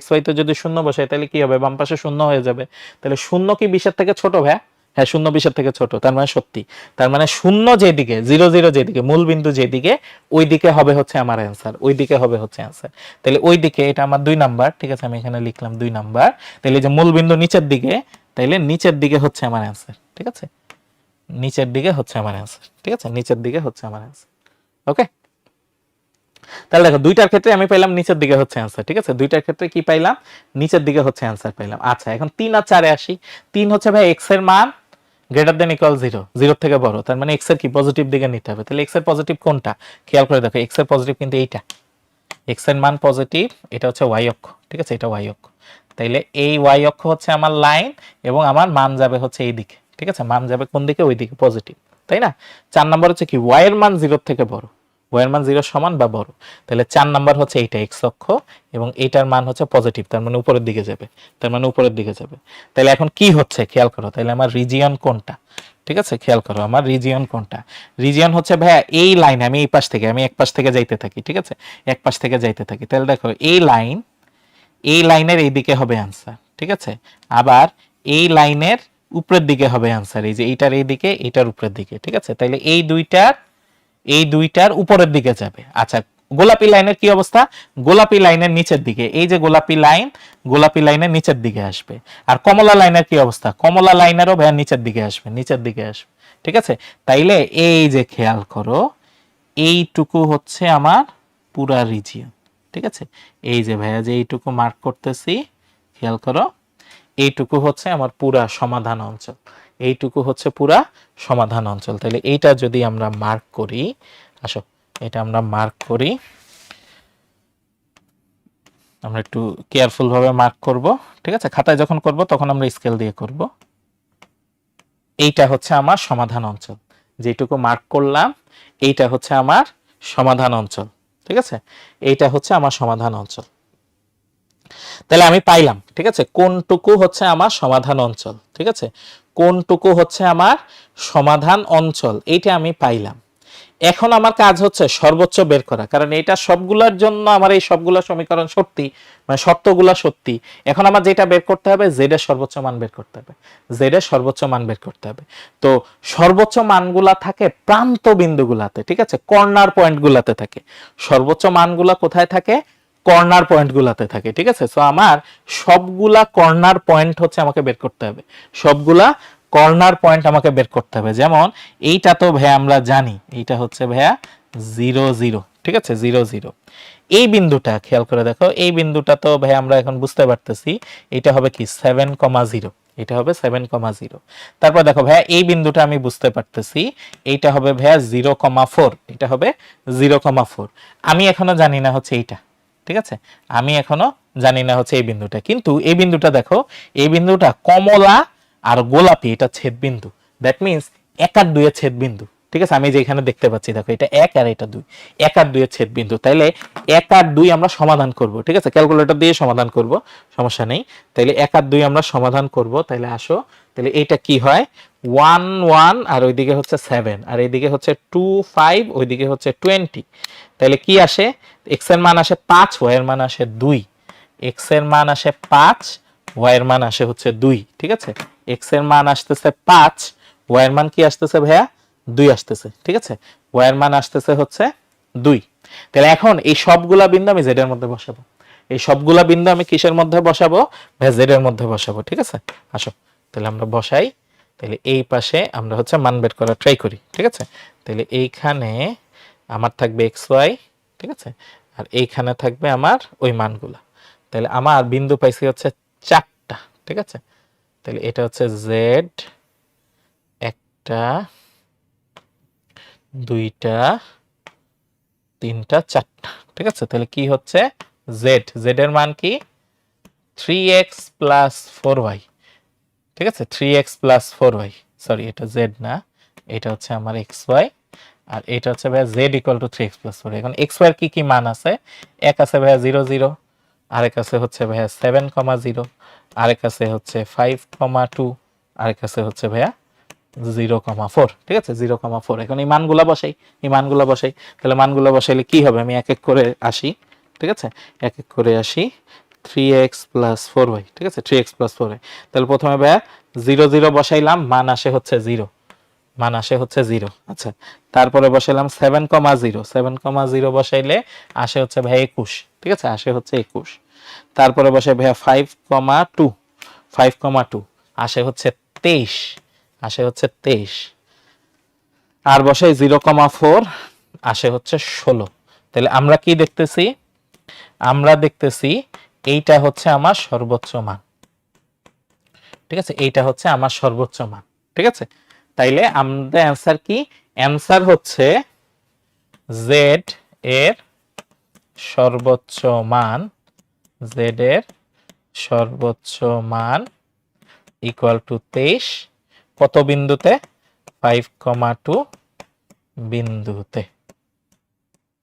তাহলে কি হবে, বাম পাশে 0 হয়ে যাবে। তাহলে 0 কি 20 এর থেকে ছোট ভাইয়া? হ্যাঁ, 0 20 এর থেকে ছোট, তার মানে সত্যি। তার মানে 0 যেদিকে, 0 0 যেদিকে, মূল বিন্দু যেদিকে, ওই দিকে হবে হচ্ছে আমার অ্যান্সার, ওই দিকে হবে হচ্ছে অ্যান্সার। তাহলে ওই দিকে, এটা আমার 2 নাম্বার, ঠিক আছে, আমি এখানে লিখলাম 2 নাম্বার। তাহলে যে মূল বিন্দু নিচের দিকে, তাইলে নিচের দিকে হচ্ছে আমার অ্যান্সার, ঠিক আছে, নিচের দিকে হচ্ছে আমার অ্যান্সার, ঠিক আছে, নিচের দিকে হচ্ছে আমার অ্যান্সার। ওকে, তাহলে দেখো দুইটার ক্ষেত্রে আমি পাইলাম নিচের দিকে হচ্ছে অ্যান্সার, ঠিক আছে, দুইটার ক্ষেত্রে কি পাইলাম, নিচের দিকে হচ্ছে অ্যান্সার পাইলাম। আচ্ছা, এখন 3 আর 4 এ আসি। 3 হচ্ছে ভাই এক্স এর মান গ্রেটার দেন ইকুয়াল 0, 0 থেকে বড়, তার মানে এক্স এর কি পজিটিভ দিকে নিতে হবে। তাহলে এক্স এর পজিটিভ কোনটা, খেয়াল করে দেখো, এক্স এর পজিটিভ কিন্তু এইটা, এক্স এর মান পজিটিভ, এটা হচ্ছে ওয়াই অক্ষ, ঠিক আছে, এটা ওয়াই অক্ষ। তাইলে এই ওয়াই অক্ষ হচ্ছে আমার লাইন, এবং আমার মান যাবে হচ্ছে এই দিকে, ঠিক আছে, মান যাবে কোন দিকে, ওই দিকে, পজিটিভ, তাই না। 4 নম্বর হচ্ছে কি, ওয়াই এর মান 0 থেকে বড়, ওয়াই মান 0 সমান বা বড়। তাহলে 4 নাম্বার হচ্ছে এইটা এক্স অক্ষ এবং এইটার মান হচ্ছে পজিটিভ, তার মানে উপরের দিকে যাবে, তার মানে উপরের দিকে যাবে। তাহলে এখন কি হচ্ছে খেয়াল করো, তাহলে আমার রিজিয়ন কোনটা, ঠিক আছে খেয়াল করো আমার রিজিয়ন কোনটা। রিজিয়ন হচ্ছে ভাইয়া এই লাইন, আমি এই পাশ থেকে, আমি এক পাশ থেকে যাইতে থাকি, ঠিক আছে এক পাশ থেকে যাইতে থাকি। তাহলে দেখো এই লাইন, এই লাইনের এই দিকে হবে আনসার, ঠিক আছে। আবার এই লাইনের উপরের দিকে হবে আনসার, এই যে এইটার এই দিকে, এইটার উপরের দিকে, ঠিক আছে। তাহলে এই দুইটার উপরের দিকে যাবে। আচ্ছা, গোলাপি লাইনের কি অবস্থা? গোলাপি লাইনের নিচের দিকে, এই যে গোলাপি লাইন, গোলাপি লাইনের নিচের দিকে আসবে। আর কমলা লাইনের কি অবস্থা? কমলা লাইনেরও ভাইয়া নিচের দিকে আসবে, নিচের দিকে আসবে, ঠিক আছে। তাইলে এই যে খেয়াল করো, এইটুকু হচ্ছে আমার পুরা রিজিয়ন, ঠিক আছে। এই যে ভাইয়া যে এইটুকু মার্ক করতেছি, খেয়াল করো, এইটুকু হচ্ছে আমার পুরা সমাধান অঞ্চল, এইটুকু হচ্ছে পুরা সমাধান অঞ্চল। তাহলে এইটা যদি আমরা মার্ক করি, আসো এটা আমরা মার্ক করি, আমরা একটু কেয়ারফুল ভাবে মার্ক করব, ঠিক আছে। খাতায় যখন করব তখন আমরা স্কেল দিয়ে করব। এইটা হচ্ছে আমার সমাধান অঞ্চল, যেটুকু মার্ক করলাম এইটা হচ্ছে আমার সমাধান অঞ্চল, ঠিক আছে। এইটা হচ্ছে আমার সমাধান অঞ্চল। তাহলে আমি পাইলাম, ঠিক আছে, কোনটুকু হচ্ছে আমার সমাধান অঞ্চল, ঠিক আছে, কোনটুকু হচ্ছে আমার সমাধান অঞ্চল, এইটা আমি পাইলাম। এখন আমার কাজ হচ্ছে সর্বোচ্চ বের করা, কারণ এটা সবগুলোর জন্য আমার এই সবগুলো সমীকরণ সত্যি, মানে শর্তগুলো সত্যি। এখন আমার যেটা বের করতে হবে, জেড এর সর্বোচ্চ মান বের করতে হবে, জেড এর সর্বোচ্চ মান বের করতে হবে। তো সর্বোচ্চ মানগুলা থাকে প্রান্ত বিন্দুগুলাতে, ঠিক আছে, কর্নার পয়েন্টগুলাতে থাকে। সর্বোচ্চ মানগুলা কোথায় থাকে? কর্নার পয়েন্টগুলাতে থাকে, ঠিক আছে। সো আমার সবগুলা কর্নার পয়েন্ট হচ্ছে আমাকে বের করতে হবে, সবগুলা কর্নার পয়েন্ট আমাকে বের করতে হবে। যেমন এইটা তো ভাইয়া আমরা জানি, এইটা হচ্ছে ভাইয়া 0 0, ঠিক আছে 0 0। এই বিন্দুটা খেয়াল করে দেখো, এই বিন্দুটা তো ভাইয়া আমরা এখন বুঝতে পারতেছি, এটা হবে কি 7,0, এটা হবে 7,0। তারপর দেখো ভাইয়া এই বিন্দুটা আমি বুঝতে পারতেছি, এইটা হবে ভাইয়া 0,4, এটা হবে 0,4। আমি এখনো জানি না হচ্ছে এইটা, ঠিক আছে, আমি এখনো জানি না হচ্ছে এই বিন্দুটা। কিন্তু এই বিন্দুটা দেখো, এই বিন্দুটা কমলা আর গোলাপি, এটা ছেদ বিন্দু, দ্যাট মিনস 1 আর 2 এর ছেদ বিন্দু, ঠিক আছে। আমি যে এখানে দেখতে পাচ্ছি দেখো, এটা 1 আর এটা 2, 1 আর 2 এর ছেদ বিন্দু। তাইলে 1 আর 2 আমরা সমাধান করব, ঠিক আছে, ক্যালকুলেটর দিয়ে সমাধান করব, সমস্যা নেই। তাইলে 1 আর 2 আমরা সমাধান করব। তাইলে আসো, তাহলে এটা কি হয় 1 1, আর ওইদিকে হচ্ছে 7, আর এইদিকে হচ্ছে 2 5, ওইদিকে হচ্ছে 20। তাহলে কি আসে? x এর মান আসে 5, y এর মান আসে 2। x এর মান আসে 5, y এর মান আসে হচ্ছে 2, ঠিক আছে। x এর মান আসতেছে 5, y এর মান কি আসতেছে ভাইয়া? 2 আসতেছে, ঠিক আছে। y এর মান আসতেছে হচ্ছে 2। তাহলে এখন এই সবগুলা বিন্দু আমি z এর মধ্যে বসাবো, এই সবগুলা বিন্দু আমি কিসের মধ্যে বসাবো? ভাইয়া z এর মধ্যে বসাবো, ঠিক আছে। আসো তাহলে আমরা বসাই। তাহলে এই পাশে আমরা হচ্ছে মান বের করার ট্রাই করি, ঠিক আছে। তাহলে এইখানে আমার থাকবে xy, ঠিক আছে, আর এইখানে থাকবে আমার ওই মানগুলা। তাহলে আমার বিন্দু পাইছি হচ্ছে 4টা, ঠিক আছে। তাহলে এটা হচ্ছে জেড, 1টা 2টা 3টা 4টা, ঠিক আছে। তাহলে কি হচ্ছে জেড, জেড এর মান কি 3x প্লাস 4y, ঠিক আছে 3x প্লাস 4y, সরি এটা জেড না, এটা হচ্ছে আমার xy, আর এটা হচ্ছে ভাইয়া z equal two 3x plus 4। এখন xy এর কি কি মান আছে? এক আছে ভাইয়া 0 0, আরেক আছে হচ্ছে ভাইয়া 7,0, আরেক আছে হচ্ছে 5,2, আরেক আছে হচ্ছে ভাইয়া 0,4, ঠিক আছে 0,4। এখন এই মানগুলা বসাই, এই মানগুলা বসাই। তাহলে মানগুলা বসাইলে কি হবে? আমি এক এক করে আসি, ঠিক আছে, এক এক করে আসি। 3x প্লাস 4y, ঠিক আছে 3x প্লাস 4y। তাহলে প্রথমে ভাইয়া 0 0 বসাইলাম, মান আসে হচ্ছে 0, মান আসে হচ্ছে 0। আচ্ছা, তারপরে বসাইলাম 7,0, 7,0 বসাইলে আসে হচ্ছে ভাই 21, ঠিক আছে, আসে হচ্ছে 21। তারপরে বসাই ভাইয়া 5,2, 5,2 আসে হচ্ছে 23, আসে হচ্ছে 23। আর বসাই 0,4, আসে হচ্ছে 16। তাহলে আমরা কি দেখতেছি? আমরা দেখতেছি এইটা হচ্ছে আমার সর্বোচ্চ মান, ঠিক আছে, এইটা হচ্ছে আমার সর্বোচ্চ মান, ঠিক আছে। তাইলে আমাদের অ্যান্সার কি? অ্যান্সার হচ্ছে জেড এর সর্বোচ্চ মান, জেড এর সর্বোচ্চ মান ইকুয়াল টু 23, কত বিন্দুতে? 5,2 বিন্দুতে।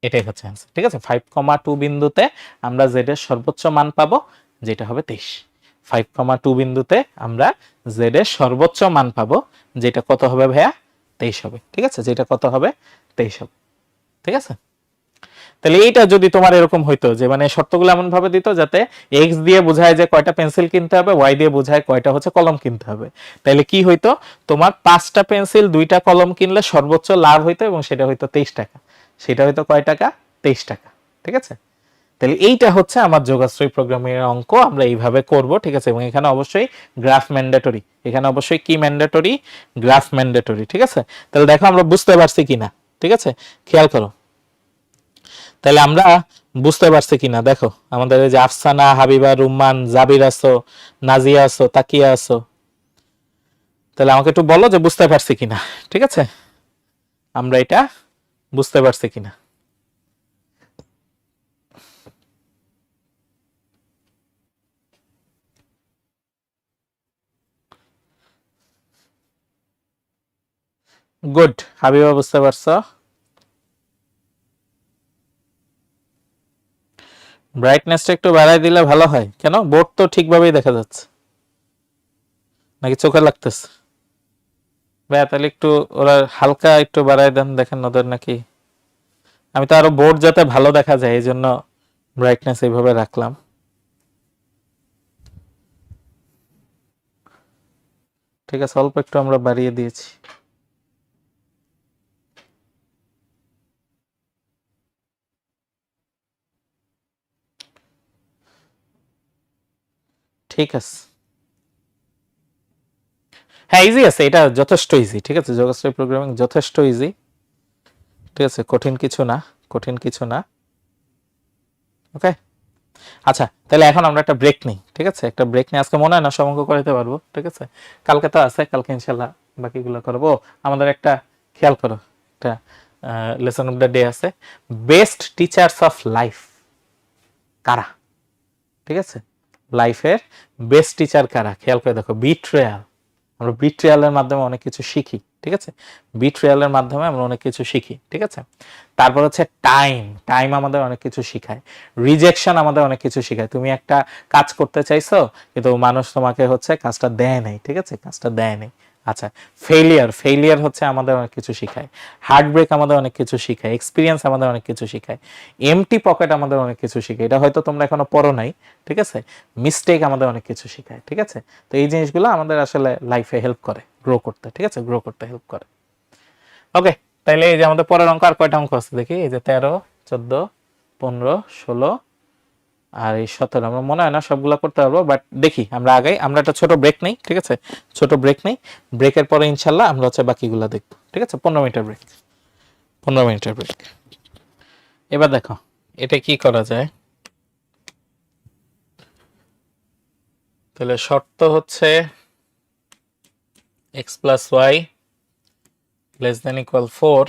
এটাই হচ্ছে অ্যান্সার। ঠিক আছে, 5,2 বিন্দুতে আমরা জেড এর সর্বোচ্চ মান পাবো, যেটা হবে 23। 5,2 বিন্দুতে আমরা জেড এর সর্বোচ্চ মান পাবো, যেটা কত হবে ভাইয়া? 23 হবে। ঠিক আছে, যেটা কত হবে? 23 হবে। ঠিক আছে, তাহলে এইটা যদি তোমার এরকম হইতো যে মানে শর্তগুলো এমন ভাবে দিত যাতে এক্স দিয়ে বোঝায় যে কয়টা পেন্সিল কিনতে হবে, ওয়াই দিয়ে বোঝায় কয়টা হচ্ছে কলম কিনতে হবে, তাহলে কি হইতো? তোমার 5টা পেন্সিল 2টা কলম কিনলে সর্বোচ্চ লাভ হইতো, এবং সেটা হইতো 23 টাকা। সেটা হইতো কয় টাকা? 23 টাকা। ঠিক আছে, তাহলে এইটা হচ্ছে আমার যোগাশ্রয় প্রোগ্রামিং এর অঙ্ক, আমরা এইভাবে করব। ঠিক আছে, এবং এখানে অবশ্যই গ্রাফ ম্যান্ডেটরি, এখানে অবশ্যই কি ম্যান্ডেটরি? Graph mandatory. ঠিক আছে, তাহলে দেখো আমরা বুঝতে পারছি কিনা। ঠিক আছে, খেয়াল করো, তাহলে আমরা বুঝতে পারছি কিনা দেখো। আমাদের এই যে আফসানা, হাবিবা, রুম্মান, জাবির আছো, নাজিয়া আছো, তাকিয়া আছো, তাহলে আমাকে একটু বলো যে বুঝতে পারছি কিনা। ঠিক আছে, আমরা এটা বুঝতে পারছি কিনা। গুড, হাবিবা বুঝতে পারছো। ব্রাইটনেসটা একটু বাড়াই দিলে ভালো হয়। কেন? বোর্ড তো ঠিকভাবেই দেখা যাচ্ছে, নাকি চোখে লাগতেছে? ভাইয়া তাহলে একটু ওরা হালকা একটু বাড়াই দেন, দেখেন ওদের নাকি। আমি তো আরো বোর্ড যাতে ভালো দেখা যায় এই জন্য ব্রাইটনেস এইভাবে রাখলাম। ঠিক আছে, অল্প একটু আমরা বাড়িয়ে দিয়েছি। ঠিক আছে, হ্যাঁ ইজি আছে, এটা যথেষ্ট ইজি। ঠিক আছে, যোগাশ্রয় প্রোগ্রামিং যথেষ্ট ইজি। ঠিক আছে, কঠিন কিছু না, কঠিন কিছু না। ওকে, আচ্ছা তাহলে এখন আমরা একটা ব্রেক নিই। ঠিক আছে, একটা ব্রেক নিয়ে, আজকে মনে হয় না সব অঙ্ক করাতে পারবো। ঠিক আছে, কালকে তো আছে, কালকে ইনশাল্লাহ বাকিগুলো করবো। আমাদের একটা, খেয়াল করো, একটা লেসন অফ দ্য ডে আছে, বেস্ট টিচার্স অফ লাইফ কারা? ঠিক আছে, লাইফের বেস্ট টিচার কারা? খেয়াল করে দেখো, বিট্রেয়াল। আমরা বিট্রিয়ালের মাধ্যমে অনেক কিছু শিখি। ঠিক আছে, বিট্রিয়ালের মাধ্যমে আমরা অনেক কিছু শিখি। ঠিক আছে, তারপর হচ্ছে টাইম, টাইম আমাদের অনেক কিছু শিখায়। রিজেকশন আমাদের অনেক কিছু শিখায়। তুমি একটা কাজ করতে চাইছো কিন্তু মানুষ তোমাকে হচ্ছে কাজটা দেয় নাই। ঠিক আছে, কাজটা দেয় নাই। আচ্ছা, ফেলিয়ার, ফেলিয়ার হচ্ছে আমাদের অনেক কিছু শিখায়। হার্ট ব্রেক আমাদের অনেক কিছু শিখায়। এক্সপিরিয়েন্স আমাদের অনেক কিছু শিখায়। এমটি পকেট আমাদের অনেক কিছু শিখায়, এটা হয়তো তোমরা এখনো পড়ো নাই। ঠিক আছে, মিস্টেক আমাদের অনেক কিছু শিখায়। ঠিক আছে, তো এই জিনিসগুলো আমাদের আসলে লাইফে হেল্প করে গ্রো করতে। ঠিক আছে, গ্রো করতে হেল্প করে। ওকে, তাইলে এই যে আমাদের পরের অঙ্ক, আর কয়টা অঙ্ক আছে দেখি। এই যে 13, 14, 15, 16 আর এই 17। আমরা মনে হয় না সবগুলো করতে পারবো, বাট দেখি আমরা আগে। আমরা একটা ছোট ব্রেক নেই। ঠিক আছে, ছোট ব্রেক নেই, ব্রেকের পরে ইনশাল্লাহ আমরা হচ্ছে বাকিগুলো দেখবো। ঠিক আছে, 15 মিনিটের ব্রেক, 15 মিনিটের ব্রেক। এবার দেখো এটা কি করা যায়। তাহলে শর্ত হচ্ছে x plus y less than equal 4,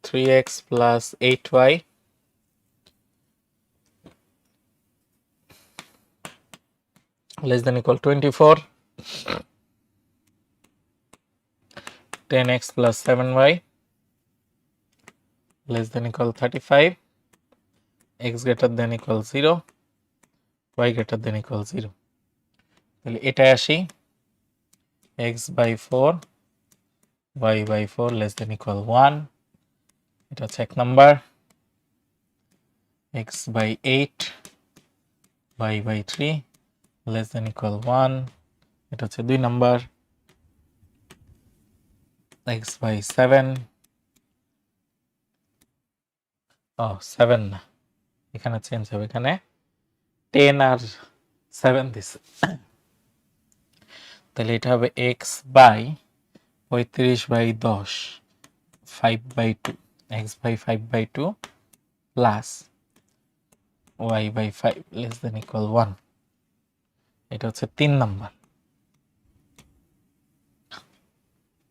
3x plus 8y less than equal 24, 10x plus 7y less than equal 35, x greater than equal 0, y greater than equal 0. তাহলে এটাই আসি, x by 4, y by 4 less than equal 1, এটা হচ্ছে 1 number. x by 8, y by 3 less than equal 1, এটা হচ্ছে 2 number. x by 7, 7 না, এখানে change হবে, এখানে 10 আর 7 দিছে, তাহলে এটা হবে x by 35/10, 5/2, x by 5/2 plus y by 5 less than equal 1। এটা হচ্ছে 3 নাম্বার,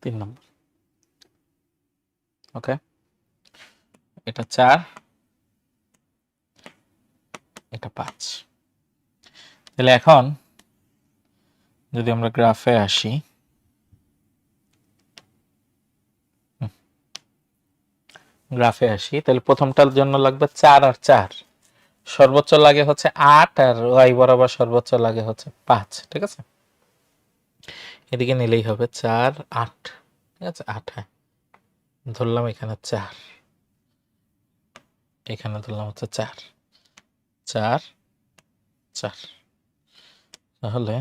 3 নাম্বার। ওকে, এটা 4, এটা 5। তাহলে এখন যদি আমরা গ্রাফে আসি, গ্রাফে আসি, তাহলে প্রথমটার জন্য লাগবে 4 আর 4, সর্বোচ্চ লাগে হচ্ছে 8, আর ওয়াই বরাবর সর্বোচ্চ লাগে হচ্ছে 5। ঠিক আছে, এদিকে নিলেই হবে 4 8। ঠিক আছে, 8, হ্যাঁ ধরলাম, এখানে 4, এখানে ধরলাম হচ্ছে 4 4 4। তাহলে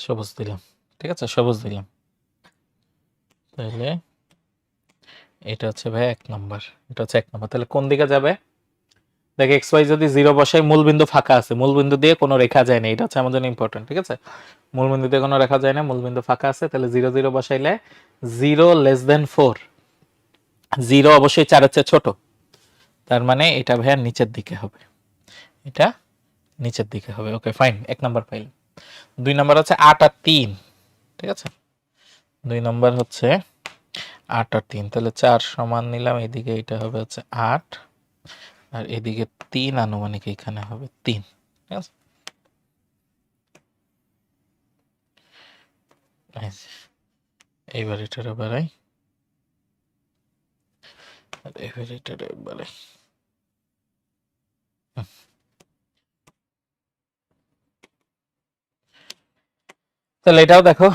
সবুজ দিলাম। ঠিক আছে, সবুজ দিলাম। তাহলে এটা হচ্ছে ভাই 1 নাম্বার, এটা হচ্ছে 1 নাম্বার। তাহলে কোন দিকে যাবে? দেখে এক্স ওয়াই যদি 0 বসাই, মূলবিন্দু ফাঁকা আছে, মূলবিন্দু দিয়ে কোনো রেখা যায় না, এটা হচ্ছে আমাদের জন্য ইম্পর্টেন্ট। ঠিক আছে, মূলবিন্দু দিয়ে কোনো রেখা যায় না, মূলবিন্দু ফাঁকা আছে, তাহলে 0 0 বসাইলে 0 লেস দেন 4, 0 অবশ্যই 4 এর চেয়ে ছোট, তার মানে এটা ভাইয়া নিচের দিকে হবে, এটা নিচের দিকে হবে। ওকে ফাইন, 1 নাম্বার পাইলাম। 2 নাম্বার হচ্ছে 8 আর 3। ঠিক আছে, 2 নাম্বার হচ্ছে 8 আর 3, তাহলে 4 সমান নিলাম, এদিকে এটা হবে হচ্ছে 8, আর এদিকে 3 আনুমানিক এখানে হবে 3। ঠিক আছে, এইবার এটারে বাড়াই, আর এবার এটারে বাড়াই। তাহলে এটাও দেখো,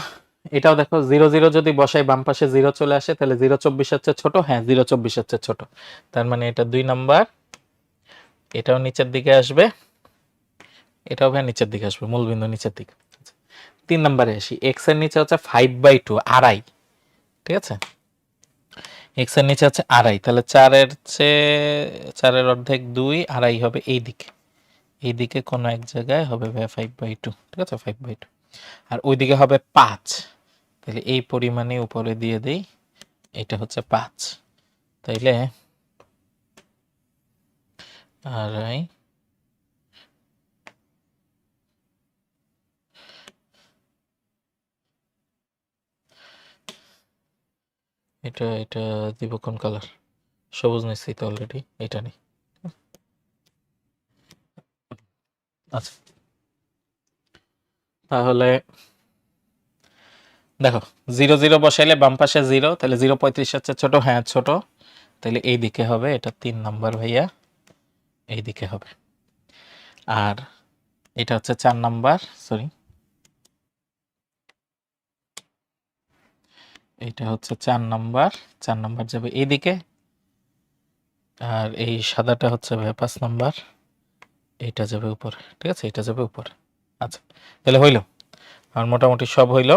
এটাও দেখো, 0 0 যদি বসাই বাম পাশে 0 চলে আসে, তাহলে 0 24 এর চেয়ে ছোট, হ্যাঁ 0 24 এর চেয়ে ছোট, তার মানে এটা 2 নাম্বার, এটাও নিচের দিকে আসবে, এটাও ভাই নিচের দিকে আসবে, মূলবিন্দু নিচের দিকে। 3 নাম্বারে আসি, এক্স এর নিচে হচ্ছে 5/2, আড়াই। ঠিক আছে, এক্স এর নিচে হচ্ছে আড়াই, তাহলে 4 এর চেয়ে 4 এর অর্ধেক 2, আড়াই হবে এই দিকে, এইদিকে কোনো এক জায়গায় হবে ভাই 5/2। ঠিক আছে, 5/2, আর ওইদিকে হবে 5, তাহলে এই পরিমাণে উপরে দিয়ে দেই, এটা হচ্ছে 5, তাইলে আড়াই এটা এটা দিব কোন কালার? সবুজ নিচ্ছি তো অলরেডি, এটা নেই। আচ্ছা, তাহলে দেখো 0 0 বসাইলে বাম পাশে 0, তাহলে 0 35 হচ্ছে ছোট, হ্যাঁ ছোট, তাহলে এই দিকে হবে, এটা 3 নাম্বার ভাইয়া, এই দিকে হবে। আর এটা হচ্ছে 4 নাম্বার, সরি এটা হচ্ছে 4 নাম্বার, 4 নাম্বার যাবে এইদিকে, আর এই সাদাটা হচ্ছে ভাই 5 নাম্বার, এইটা যাবে উপরে। ঠিক আছে, এটা যাবে উপরে। আচ্ছা, তাহলে হইলো, আর মোটামুটি সব হইলো।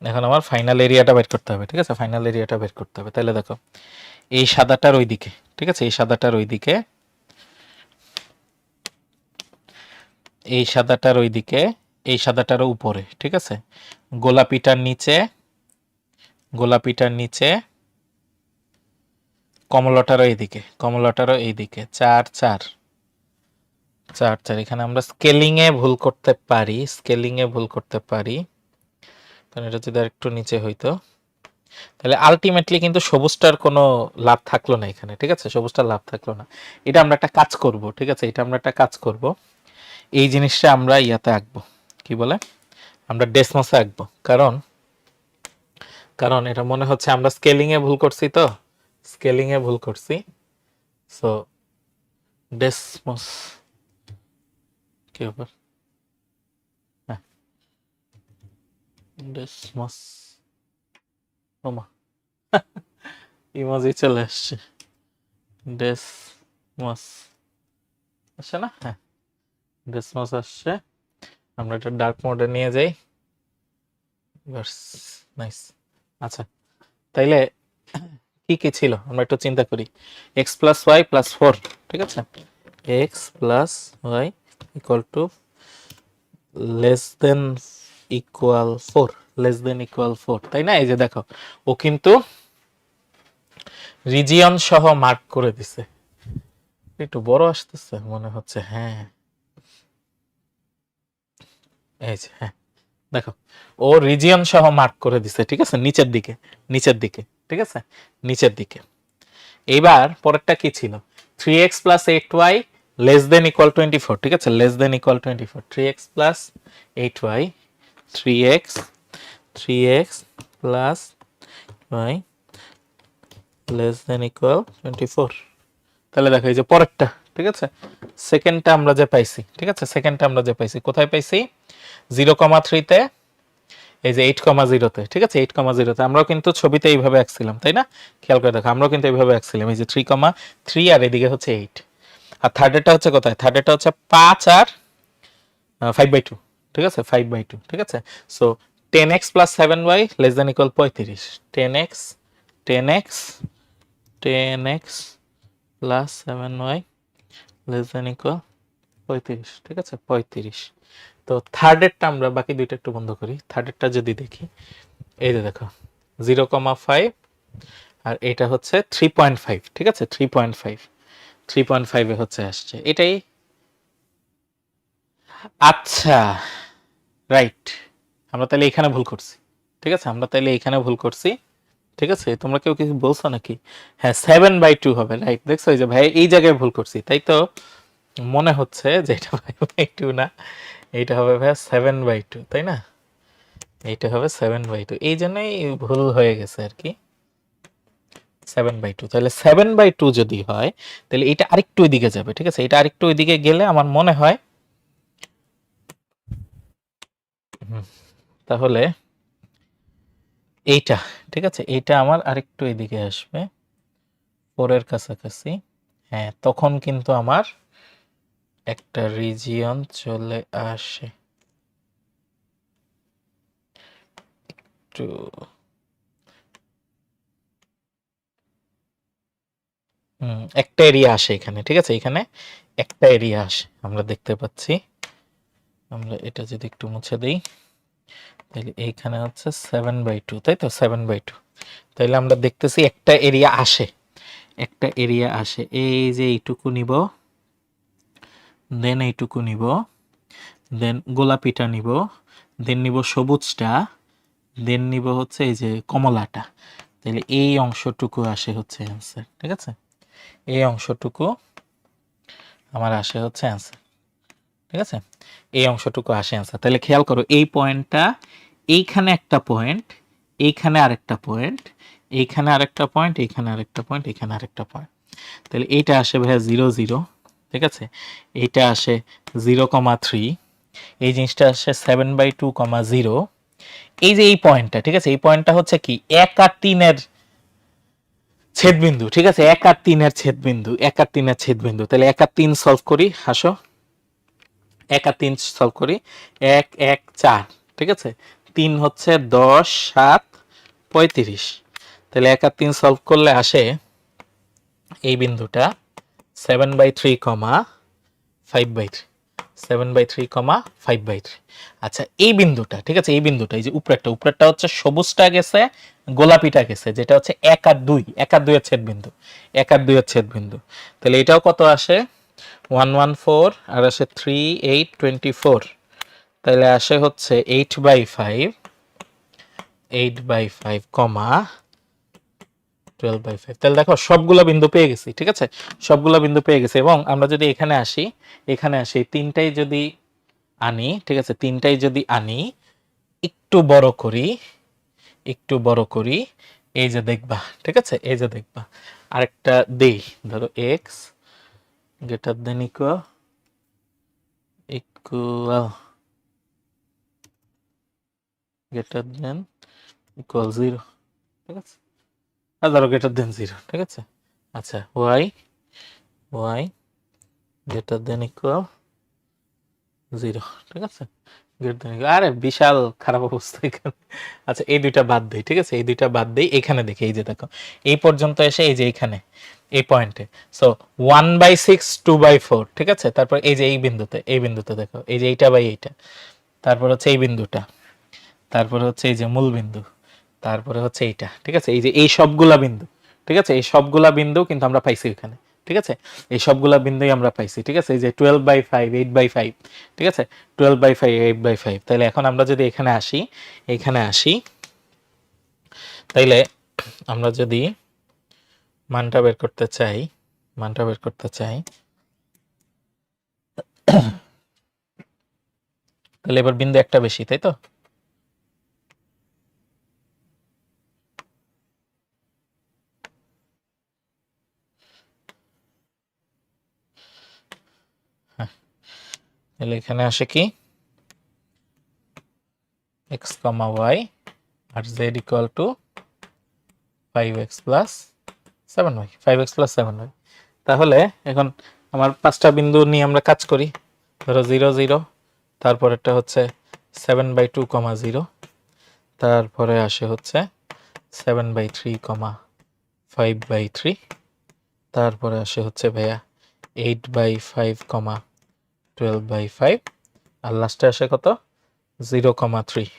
এখন আমার ফাইনাল এরিয়াটা বের করতে হবে। ঠিক আছে, ফাইনাল এরিয়াটা বের করতে হবে। তাহলে দেখো, এই সাদাটার ওই দিকে, ঠিক আছে, এই সাদাটার ওই দিকে, এই সাদাটার ওই দিকে, এই সাদাটারও উপরে। ঠিক আছে, গোলাপিটার নিচে, গোলাপিটার নিচে, কমলাটারও এইদিকে, কমলাটারও এইদিকে, 4 4 4 4। এখানে আমরা স্কেলিং এ ভুল করতে পারি, স্কেলিং এ ভুল করতে পারি, কারণ এটা যদি আরেকটু নিচে হইতো, তাহলে আলটিমেটলি কিন্তু সবুজটার কোনো লাভ থাকলো না এখানে। ঠিক আছে, সবুজটার লাভ থাকলো না। এটা আমরা একটা কাজ করব। ঠিক আছে, এটা আমরা একটা কাজ করব, এই জিনিসটা আমরা ইয়াতে আঁকবো, কি বলে, আমরা ডেসমসে আঁকবো, কারণ কারণ এটা মনে হচ্ছে আমরা স্কেলিং এ ভুল করছি, তো স্কেলিং এ ভুল করছি, সো ডেসমস কি ব্যাপার, হ্যাঁ ডেসমস, ওমা ইমোজি চলে আসছে, ডেসমস আসছে না, হ্যাঁ ডেসমস আসছে। আমরা এটা ডার্ক মোডে নিয়ে যাই, নাইস। আচ্ছা, তাইলে কি কি ছিল আমরা একটু চিন্তা করি। এক্স প্লাস ওয়াই প্লাস 4, ঠিক আছে, x plus y equal to less than equal 4, less than equal 4, তাই না? এই যে দেখো, ও কিন্তু রিজিয়ন সহ মার্ক করে দিছে, একটু বড় আসতেছে মনে হচ্ছে, হ্যাঁ এই যে, হ্যাঁ দেখো ও রিজিয়ন সহ মার্ক করে দিছে, ঠিক আছে, নিচের দিকে, নিচের দিকে, ঠিক আছে, নিচের দিকে। এবার পরেরটা কি ছিল, 3x plus 8y less than equal 24, ঠিক আছে, less than equal 24, 3x plus 8y, 3x 3x plus y less than equal 24। তাহলে দেখো এই যে পরেরটা, ঠিক আছে, সেকেন্ডটা আমরা যে পাইছি, ঠিক আছে, সেকেন্ডটা আমরা যে পাইছি কোথায় পাইছি, 0,3 তে, এই যে 8,0 তে, ঠিক আছে, 8,0 তে আমরাও কিন্তু ছবিতে এইভাবে আঁকছিলাম, তাই না, খেয়াল করে দেখো আমরাও কিন্তু এইভাবে আঁকছিলাম, এই যে 3,3 আর এদিকে হচ্ছে 8। আর থার্ডেরটা হচ্ছে কোথায়, থার্ডেরটা হচ্ছে 5 আর 5/2, ঠিক আছে, 5/2, ঠিক আছে। So 10x plus 7y less than equal 35, 10x 10x 10x plus 7y less than equal 35, ঠিক আছে, 35। তো থার্ডেরটা আমরা বাকি দুইটা একটু বন্ধ করি, থার্ডেরটা যদি দেখি, এই যে দেখো 0,5 আর এটা হচ্ছে 3.5, ঠিক আছে, 3.5, 3.5 এ হচ্ছে আসছে এটাই। আচ্ছা, রাইট, আমরা তাহলে এখানে ভুল করছি, ঠিক আছে, আমরা তাহলে এখানে ভুল করছি, ঠিক আছে, তোমরা কেউ কিছু বলছো নাকি, হ্যাঁ 7/2 হবে, রাইট, দেখছো এই যে ভাই এই জায়গায় ভুল করছি, তাই তো মনে হচ্ছে যে এটা 5/2 না, এইটা হবে ভাই 7/2, তাই না, এইটা হবে 7/2, এই জন্যই ভুল হয়ে গেছে আর কি, 7/2। তাহলে 7/2 যদি হয় তাহলে এটা আরেকটু ওইদিকে যাবে, ঠিক আছে, এটা আরেকটু ওইদিকে গেলে আমার মনে হয় তাহলে এইটা, ঠিক আছে, এইটা আমার আরেকটু এদিকে আসবে 4 এর কাছাকাছি, হ্যাঁ তখন কিন্তু আমার একটা রিজিয়ন চলে আসে, একটু একটা এরিয়া আসে এখানে, ঠিক আছে, এখানে একটা এরিয়া আসে আমরা দেখতে পাচ্ছি, আমরা এটা যদি একটু মুছে দিই তাহলে এইখানে হচ্ছে 7/2, তাই তো 7/2, তাহলে আমরা দেখতেছি একটা এরিয়া আসে, একটা এরিয়া আসে, এই যে এইটুকু নিব, দেন এইটুকু নিব, দেন গোলাপিটা নিব, দেন নিব সবুজটা, দেন নিব হচ্ছে এই যে কমলাটা, তাহলে এই অংশটুকু আসে হচ্ছে অ্যান্সার, ঠিক আছে, এই অংশটুকু আমার আসে হচ্ছে অ্যান্সার, ঠিক আছে, এই অংশটুকু আসে অ্যান্সার। তাহলে খেয়াল করো এই পয়েন্টটা, এইখানে একটা পয়েন্ট, এইখানে আরেকটা পয়েন্ট, এইখানে আরেকটা পয়েন্ট, এইখানে আরেকটা পয়েন্ট, এইখানে আরেকটা পয়েন্ট, তাহলে এইটা আসে ভাইয়া 0,0, ঠিক আছে, এইটা আসে 0,3, এই জিনিসটা আসে 7/2, এই যে এই পয়েন্টটা, ঠিক আছে, এই পয়েন্টটা হচ্ছে কি 1 আর 3 এর ছেদবিন্দু, ঠিক আছে, 1 আর 3 এর ছেদবিন্দু, 1 আর 3 এর ছেদবিন্দু, তাহলে 1 আর 3 সলভ করি, আসো 1 আর 3 সলভ করি, 1 1 4, ঠিক আছে, 3 হচ্ছে 10 7 35, তাহলে 1 আর 3 সলভ করলে আসে এই বিন্দুটা 7/3, 5/3, 7/3, 5/3। আচ্ছা এই বিন্দুটা, ঠিক আছে, এই বিন্দুটা, এই যে উপরেরটা, উপরেরটা হচ্ছে সবুজটা গেছে, গোলাপিটা গেছে, যেটা হচ্ছে 1 আর 2, 1 আর 2 এর ছেদ বিন্দু, 1 আর 2 এর ছেদ বিন্দু, তাহলে এটাও কত আসে 114 আর আসে 3 8 24, তাহলে আসে হচ্ছে 8/5, 8/5, 12/5, তাহলে দেখো সবগুলা বিন্দু পেয়ে গেছি, ঠিক আছে, সবগুলা বিন্দু পেয়ে গেছি। এবং আমরা যদি এখানে আসি, এখানে আসি তিনটাই যদি আনি, ঠিক আছে, তিনটাই যদি আনি, একটু বড় করি, একটু বড় করি, এই যে দেখবা, ঠিক আছে, এই যে দেখবা আরেকটা দেই, ধরো x greater than equal equal greater than equal 0, ঠিক আছে, আর ধরো গ্রেটার দেন 0, ঠিক আছে। আচ্ছা y y greater than equal 0, ঠিক আছে, আরে বিশাল খারাপ অবস্থা এখানে। আচ্ছা এই দুইটা বাদ দেই, ঠিক আছে, এই দুইটা বাদ দেই, এখানে দেখি, এই যে দেখো এই পর্যন্ত এসে এই যে এইখানে এই পয়েন্টে, সো 1/6 2/4, ঠিক আছে, তারপর এই যে এই বিন্দুতে, এই বিন্দুতে দেখো এই যে এইটা বাই এইটা, তারপর হচ্ছে এই বিন্দুটা, তারপরে হচ্ছে এই যে মূল বিন্দু, তারপরে হচ্ছে এইটা, ঠিক আছে, এই যে এই সবগুলা বিন্দু, ঠিক আছে, এই সবগুলা বিন্দু কিন্তু আমরা পাইছি এখানে, ঠিক আছে, এই সবগুলা বিন্দুই আমরা পাইছি। ঠিক আছে, এই যে 12/5, 8/5, ঠিক আছে, 12/5, 8/5। তাহলে এখন আমরা যদি এখানে আসি, তাইলে আমরা যদি মানটা বের করতে চাই, তাহলে এবার বিন্দু একটা বেশি, তাই তো? তাহলে এখানে আসে কি x, y আর z equal to 5x plus 7y, 5x plus 7y। তাহলে এখন আমার 5টা বিন্দু নিয়ে আমরা কাজ করি। ধরো 0 0, তারপরেরটা হচ্ছে 7/2, 0, তারপরে আসে হচ্ছে 7/3, 5/3, তারপরে আসে হচ্ছে ভাইয়া 8/5, 12/5, আর লাস্টে আসে কত 0,3,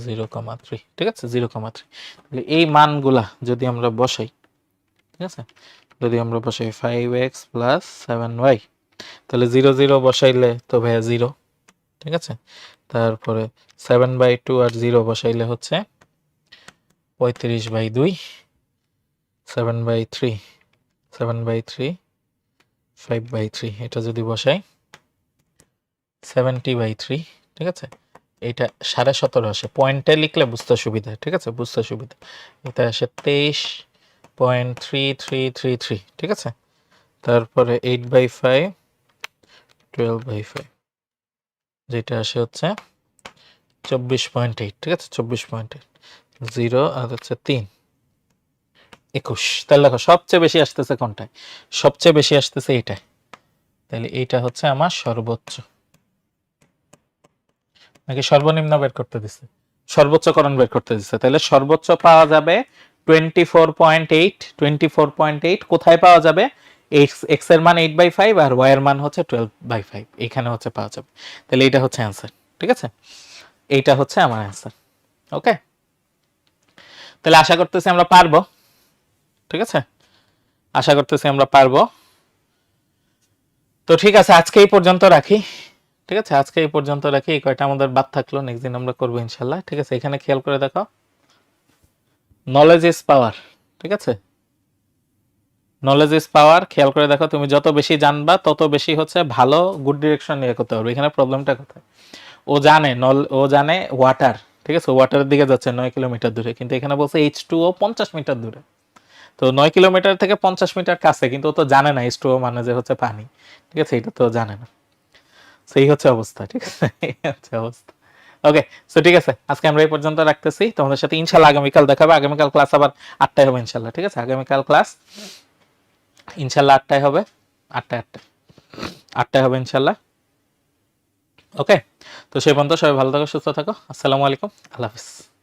0,3। ঠিক আছে, 0,3। তাহলে এই মানগুলা যদি আমরা বসাই, ঠিক আছে, যদি আমরা বসাই 5x প্লাস 7y, তাহলে 0 0 বসাইলে তো ভাইয়া 0, ঠিক আছে, তারপরে 7/2 আর 0 বসাইলে হচ্ছে 35/2, 7/3, 5/3, এটা যদি বসাই 70/3, ঠিক আছে, এটা 17.5 আসে, পয়েন্টে লিখলে বুঝতে সুবিধা, ঠিক আছে, বুঝতে সুবিধা। এটা আসে 23.3333, ঠিক আছে, তারপরে 8/5, 12/5, যেটা আসে হচ্ছে 24.8, ঠিক আছে, 24.8, 0 আর হচ্ছে 3, 21। তাহলে দেখো সবচেয়ে বেশি আসতেছে কোনটায়? সবচেয়ে বেশি আসতেছে এটাই। তাহলে এইটা হচ্ছে আমার সর্বোচ্চ, নাকি সর্বনিম্ন বের করতে দিচ্ছে? সর্বোচ্চকরণ বের করতে দিচ্ছে। তাহলে সর্বোচ্চ পাওয়া যাবে 24.8, 24.8 কোথায় পাওয়া যাবে? এক্স এর মান 8/5 আর ওয়াই এর মান হচ্ছে 12/5, এখানে হচ্ছে পাওয়া যাবে। তাহলে এটা হচ্ছে অ্যান্সার, ঠিক আছে, এইটা হচ্ছে আমার অ্যান্সার। ওকে, তাহলে আশা করতেছি আমরা পারবো, ঠিক আছে, আশা করতেছি আমরা পারবো। তো ঠিক আছে, আজকে এই পর্যন্ত রাখি, ঠিক আছে, আজকে এই পর্যন্ত রাখি। এই কয়টা আমাদের বাদ থাকলো, নেক্সট দিন আমরা করবো ইনশাল্লাহ। ঠিক আছে, এখানে খেয়াল করে দেখো, নলেজ ইজ পাওয়ার, ঠিক আছে, নলেজ ইজ পাওয়ার। খেয়াল করে দেখো, তুমি যত বেশি জানবা তত বেশি হচ্ছে ভালো, গুড ডিরেকশন নিয়ে করতে পারবে। এখানে প্রবলেমটা কোথায়? ও জানে ওয়াটার, ঠিক আছে, ওয়াটারের দিকে যাচ্ছে 9 কিলোমিটার দূরে, কিন্তু এখানে বলছে H2O 50 মিটার দূরে। তো 9 কিলোমিটার থেকে 50 মিটার কাছে, কিন্তু ও তো জানে না H2O মানে যে হচ্ছে পানি, ঠিক আছে, এটা তো জানে না। সেই হচ্ছে অবস্থা, ঠিক আছে, এই হচ্ছে অবস্থা। ওকে, সো ঠিক আছে, আজকে আমরা এই পর্যন্ত রাখতেছি। তোমাদের সাথে ইনশাল্লাহ আগামীকাল দেখাবো। আগামীকাল ক্লাস আবার 8টায় হবে ইনশাল্লাহ, ঠিক আছে, আগামীকাল ক্লাস ইনশাল্লাহ 8টায় হবে, 8টায় হবে ইনশাল্লাহ। ওকে, তো সেই পর্যন্ত সবাই ভালো থাকো, সুস্থ থাকো। আসসালামু আলাইকুম, আল্লাহ হাফিজ।